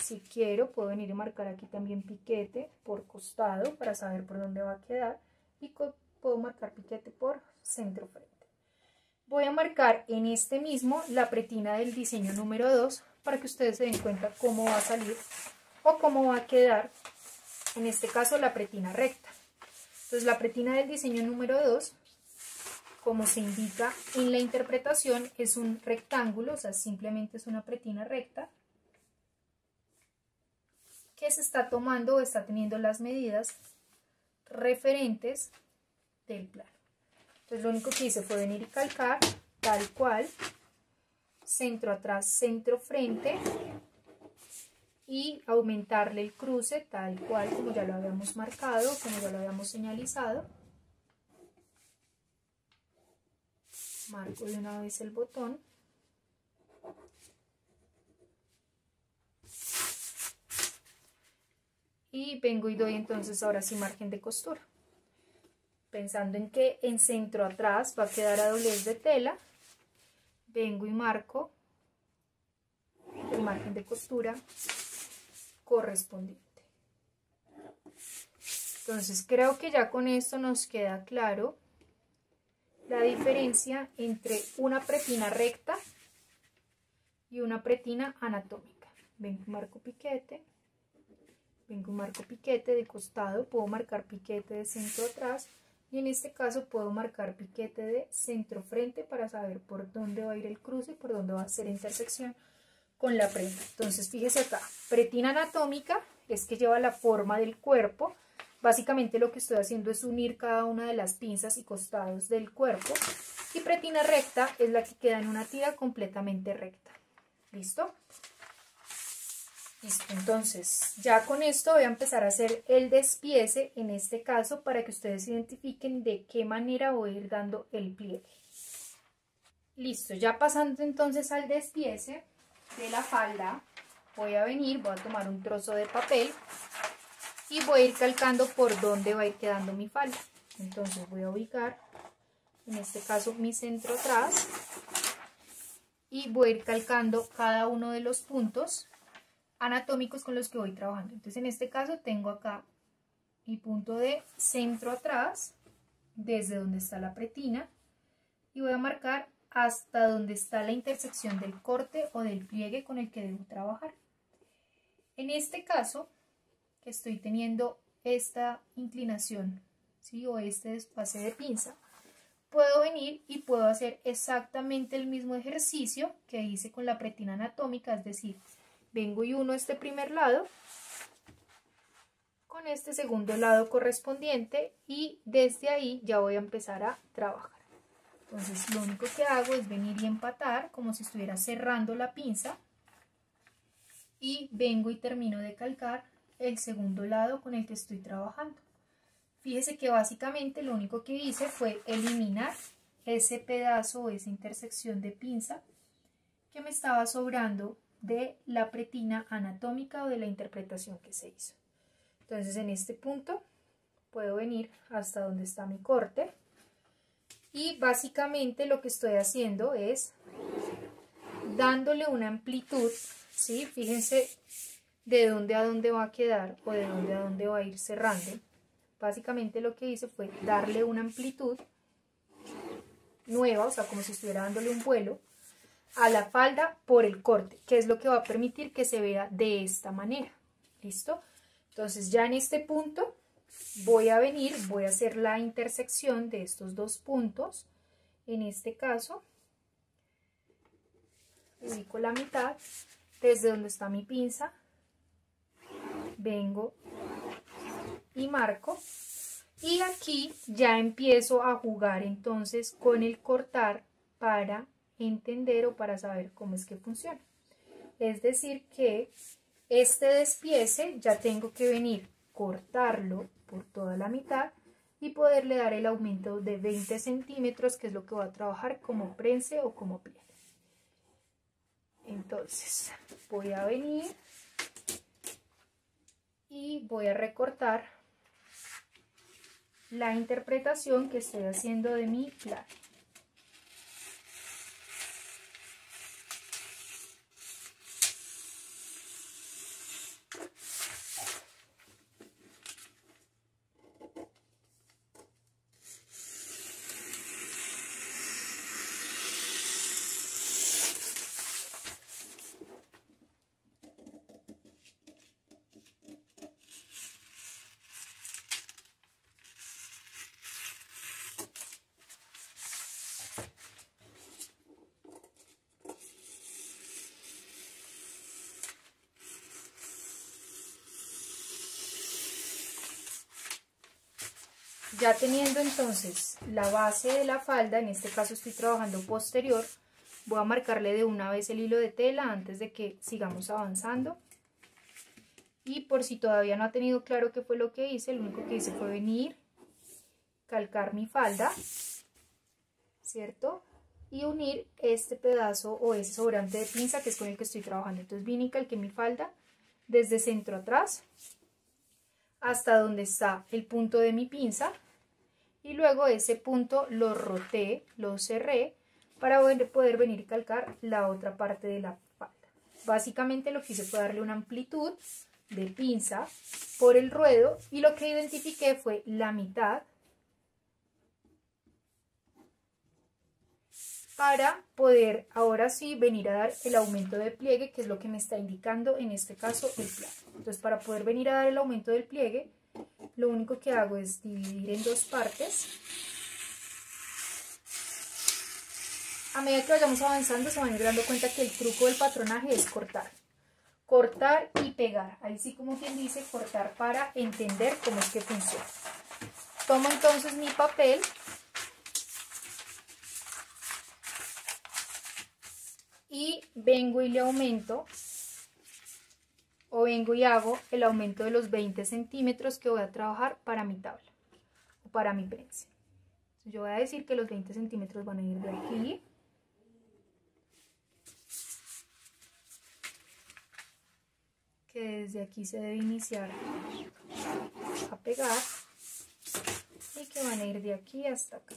Si quiero, puedo venir y marcar aquí también piquete por costado para saber por dónde va a quedar. Y puedo marcar piquete por centro frente. Voy a marcar en este mismo la pretina del diseño número 2 para que ustedes se den cuenta cómo va a salir o cómo va a quedar, en este caso, la pretina recta. Entonces, la pretina del diseño número 2, como se indica en la interpretación, es un rectángulo, o sea, simplemente es una pretina recta que se está tomando o está teniendo las medidas referentes del plano. Entonces lo único que hice fue venir y calcar tal cual, centro atrás, centro frente, y aumentarle el cruce tal cual como ya lo habíamos marcado, como ya lo habíamos señalizado. Marco de una vez el botón. Y vengo y doy entonces ahora sí margen de costura. Pensando en que en centro atrás va a quedar a doblez de tela, vengo y marco el margen de costura correspondiente. Entonces creo que ya con esto nos queda claro la diferencia entre una pretina recta y una pretina anatómica. Vengo y marco piquete, vengo y marco piquete de costado, puedo marcar piquete de centro atrás y en este caso puedo marcar piquete de centro frente para saber por dónde va a ir el cruce y por dónde va a ser intersección con la prenda. Entonces fíjese acá, pretina anatómica es que lleva la forma del cuerpo. Básicamente lo que estoy haciendo es unir cada una de las pinzas y costados del cuerpo. Y pretina recta es la que queda en una tira completamente recta. ¿Listo? Listo, entonces ya con esto voy a empezar a hacer el despiece en este caso para que ustedes identifiquen de qué manera voy a ir dando el pliegue. Listo, ya pasando entonces al despiece de la falda, voy a tomar un trozo de papel y voy a ir calcando por dónde va a ir quedando mi falda. Entonces voy a ubicar, en este caso, mi centro atrás y voy a ir calcando cada uno de los puntos anatómicos con los que voy trabajando. Entonces en este caso tengo acá mi punto de centro atrás, desde donde está la pretina, y voy a marcar hasta donde está la intersección del corte o del pliegue con el que debo trabajar. En este caso, que estoy teniendo esta inclinación, ¿sí? O este desfase de pinza, puedo venir y puedo hacer exactamente el mismo ejercicio que hice con la pretina anatómica, es decir, vengo y uno este primer lado con este segundo lado correspondiente y desde ahí ya voy a empezar a trabajar. Entonces lo único que hago es venir y empatar como si estuviera cerrando la pinza y vengo y termino de calcar el segundo lado con el que estoy trabajando. Fíjese que básicamente lo único que hice fue eliminar ese pedazo o esa intersección de pinza que me estaba sobrando de la pretina anatómica o de la interpretación que se hizo. Entonces en este punto puedo venir hasta donde está mi corte y básicamente lo que estoy haciendo es dándole una amplitud, ¿sí? Fíjense de dónde a dónde va a quedar o de dónde a dónde va a ir cerrando. Básicamente lo que hice fue darle una amplitud nueva, o sea, como si estuviera dándole un vuelo a la falda por el corte, que es lo que va a permitir que se vea de esta manera. ¿Listo? Entonces ya en este punto voy a venir, voy a hacer la intersección de estos dos puntos. En este caso, ubico la mitad desde donde está mi pinza, vengo y marco y aquí ya empiezo a jugar entonces con el cortar para entender o para saber cómo es que funciona. Es decir que este despiece ya tengo que venir, cortarlo por toda la mitad y poderle dar el aumento de 20 centímetros, que es lo que voy a trabajar como prense o como pliegue. Entonces voy a venir y voy a recortar la interpretación que estoy haciendo de mi plano. Ya teniendo entonces la base de la falda, en este caso estoy trabajando posterior, voy a marcarle de una vez el hilo de tela antes de que sigamos avanzando. Y por si todavía no ha tenido claro qué fue lo que hice, lo único que hice fue venir, calcar mi falda, ¿cierto? Y unir este pedazo o ese sobrante de pinza que es con el que estoy trabajando. Entonces vine y calqué mi falda desde centro atrás hasta donde está el punto de mi pinza. Y luego ese punto lo roté, lo cerré para poder venir y calcar la otra parte de la falda. Básicamente lo que hice fue darle una amplitud de pinza por el ruedo y lo que identifiqué fue la mitad para poder ahora sí venir a dar el aumento de pliegue, que es lo que me está indicando en este caso el plano. Entonces, para poder venir a dar el aumento del pliegue, lo único que hago es dividir en dos partes. A medida que vayamos avanzando se van a ir dando cuenta que el truco del patronaje es cortar. Cortar y pegar. Ahí sí, como quien dice, cortar para entender cómo es que funciona. Tomo entonces mi papel y vengo y le aumento, o vengo y hago el aumento de los 20 centímetros que voy a trabajar para mi tabla o para mi prensa. Yo voy a decir que los 20 centímetros van a ir de aquí que desde aquí se debe iniciar a pegar y que van a ir de aquí hasta acá.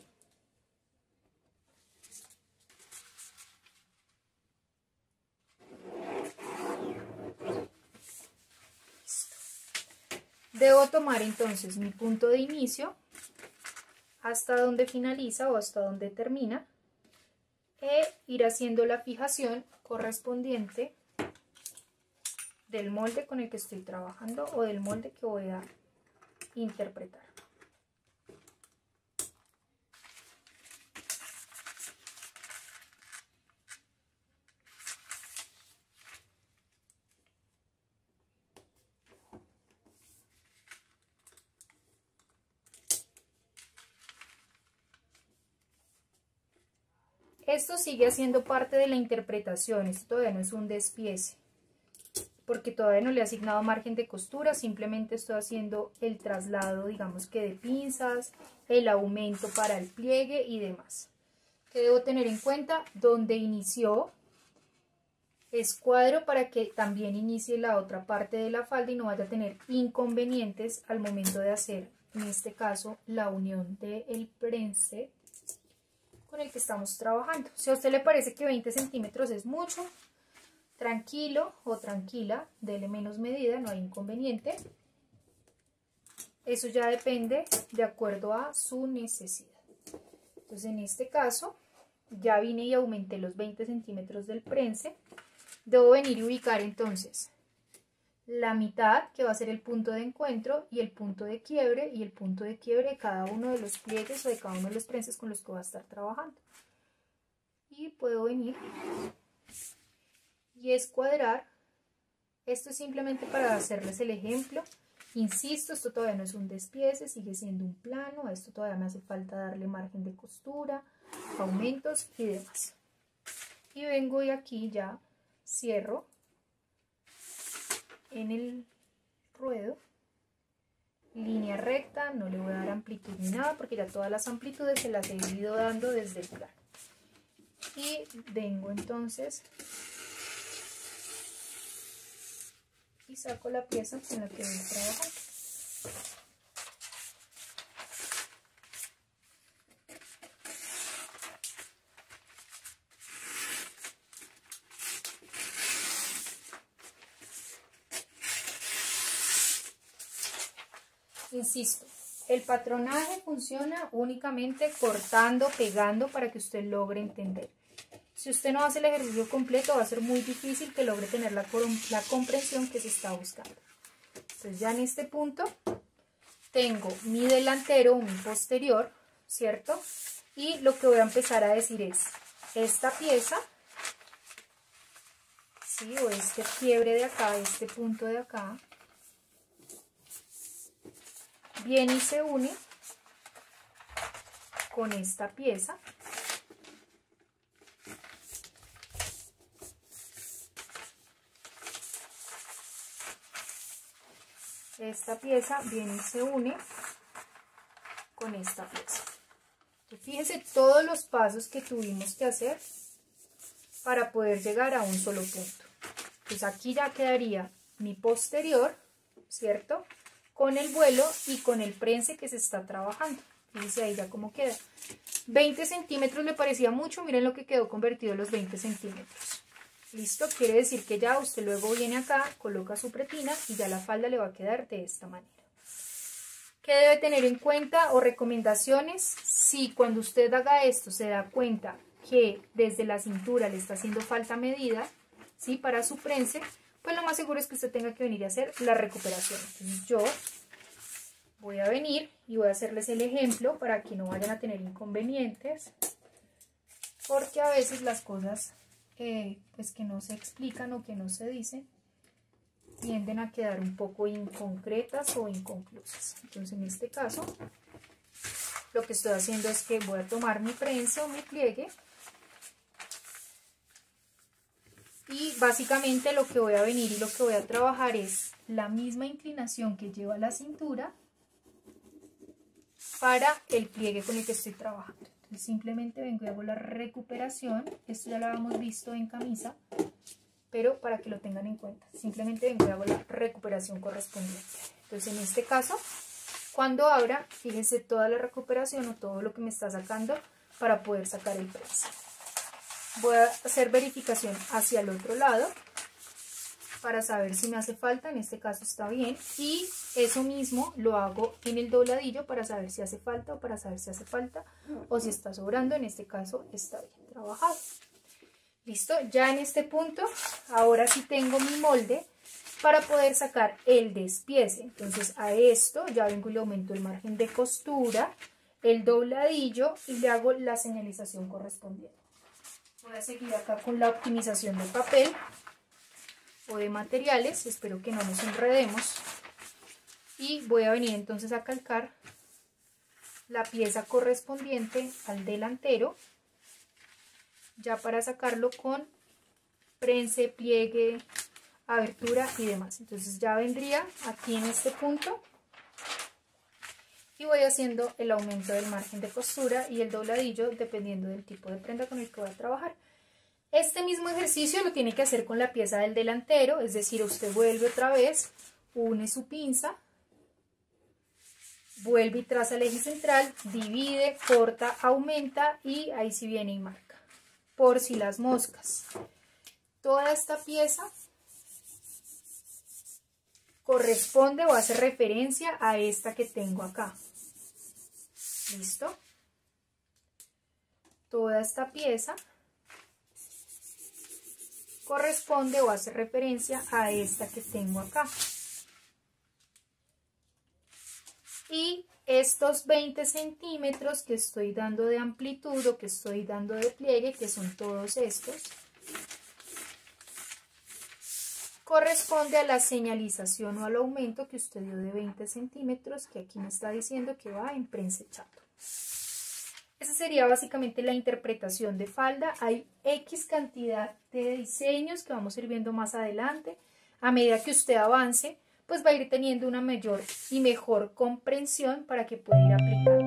Debo tomar entonces mi punto de inicio hasta donde finaliza o hasta donde termina e ir haciendo la fijación correspondiente del molde con el que estoy trabajando o del molde que voy a interpretar. Esto sigue siendo parte de la interpretación, esto todavía no es un despiece, porque todavía no le he asignado margen de costura, simplemente estoy haciendo el traslado, digamos que de pinzas, el aumento para el pliegue y demás. ¿Qué debo tener en cuenta? Donde inició, escuadro para que también inicie la otra parte de la falda y no vaya a tener inconvenientes al momento de hacer, en este caso, la unión del prense con el que estamos trabajando. Si a usted le parece que 20 centímetros es mucho, tranquilo o tranquila, dele menos medida, no hay inconveniente. Eso ya depende de acuerdo a su necesidad. Entonces en este caso ya vine y aumenté los 20 centímetros del prense. Debo venir y ubicar entonces la mitad, que va a ser el punto de encuentro, y el punto de quiebre, y el punto de quiebre de cada uno de los pliegues o de cada uno de los prenses con los que voy a estar trabajando. Y puedo venir y escuadrar. Esto es simplemente para hacerles el ejemplo. Insisto, esto todavía no es un despiece, sigue siendo un plano. A esto todavía me hace falta darle margen de costura, aumentos y demás. Y vengo y aquí ya cierro en el ruedo, línea recta, no le voy a dar amplitud ni nada porque ya todas las amplitudes se las he ido dando desde el plano. Y vengo entonces y saco la pieza con la que voy a trabajar. Insisto, el patronaje funciona únicamente cortando, pegando para que usted logre entender. Si usted no hace el ejercicio completo, va a ser muy difícil que logre tener la comprensión que se está buscando. Entonces ya en este punto tengo mi delantero o mi posterior, ¿cierto? Y lo que voy a empezar a decir es, esta pieza, ¿sí? O este quiebre de acá, este punto de acá, viene y se une con esta pieza. esta pieza viene y se une con esta pieza. Entonces, fíjense todos los pasos que tuvimos que hacer para poder llegar a un solo punto. Pues aquí ya quedaría mi posterior, ¿cierto? Con el vuelo y con el prense que se está trabajando. Fíjense ahí ya cómo queda. 20 centímetros le parecía mucho, miren lo que quedó convertido los 20 centímetros. Listo, quiere decir que ya usted luego viene acá, coloca su pretina y ya la falda le va a quedar de esta manera. ¿Qué debe tener en cuenta o recomendaciones? Si cuando usted haga esto se da cuenta que desde la cintura le está haciendo falta medida, ¿sí? Para su prense, pues lo más seguro es que usted tenga que venir a hacer la recuperación. Entonces yo voy a venir y voy a hacerles el ejemplo para que no vayan a tener inconvenientes, porque a veces las cosas pues que no se explican o que no se dicen tienden a quedar un poco inconcretas o inconclusas. Entonces en este caso lo que estoy haciendo es que voy a tomar mi prensa o mi pliegue y básicamente lo que voy a venir y lo que voy a trabajar es la misma inclinación que lleva la cintura para el pliegue con el que estoy trabajando. Entonces simplemente vengo y hago la recuperación. Esto ya lo habíamos visto en camisa, pero para que lo tengan en cuenta, simplemente vengo y hago la recuperación correspondiente. Entonces en este caso, cuando abra, fíjense toda la recuperación o todo lo que me está sacando para poder sacar el prensa. Voy a hacer verificación hacia el otro lado para saber si me hace falta, en este caso está bien, y eso mismo lo hago en el dobladillo para saber si hace falta o para saber si hace falta o si está sobrando, en este caso está bien trabajado. Listo, ya en este punto, ahora sí tengo mi molde para poder sacar el despiece. Entonces a esto ya vengo y le aumento el margen de costura, el dobladillo y le hago la señalización correspondiente. Voy a seguir acá con la optimización de papel o de materiales, espero que no nos enredemos. Y voy a venir entonces a calcar la pieza correspondiente al delantero, ya para sacarlo con prense, pliegue, abertura y demás. Entonces ya vendría aquí en este punto y voy haciendo el aumento del margen de costura y el dobladillo dependiendo del tipo de prenda con el que voy a trabajar. Este mismo ejercicio lo tiene que hacer con la pieza del delantero, es decir, usted vuelve otra vez, une su pinza, vuelve y traza el eje central, divide, corta, aumenta y ahí sí viene y marca. Por si las moscas. Toda esta pieza corresponde o hace referencia a esta que tengo acá. ¿Listo? Toda esta pieza corresponde o hace referencia a esta que tengo acá. Y estos 20 centímetros que estoy dando de amplitud o que estoy dando de pliegue, que son todos estos, corresponde a la señalización o al aumento que usted dio de 20 centímetros, que aquí me está diciendo que va en prense chato. Esa sería básicamente la interpretación de falda. Hay X cantidad de diseños que vamos a ir viendo más adelante. A medida que usted avance, pues va a ir teniendo una mayor y mejor comprensión para que pueda ir aplicando.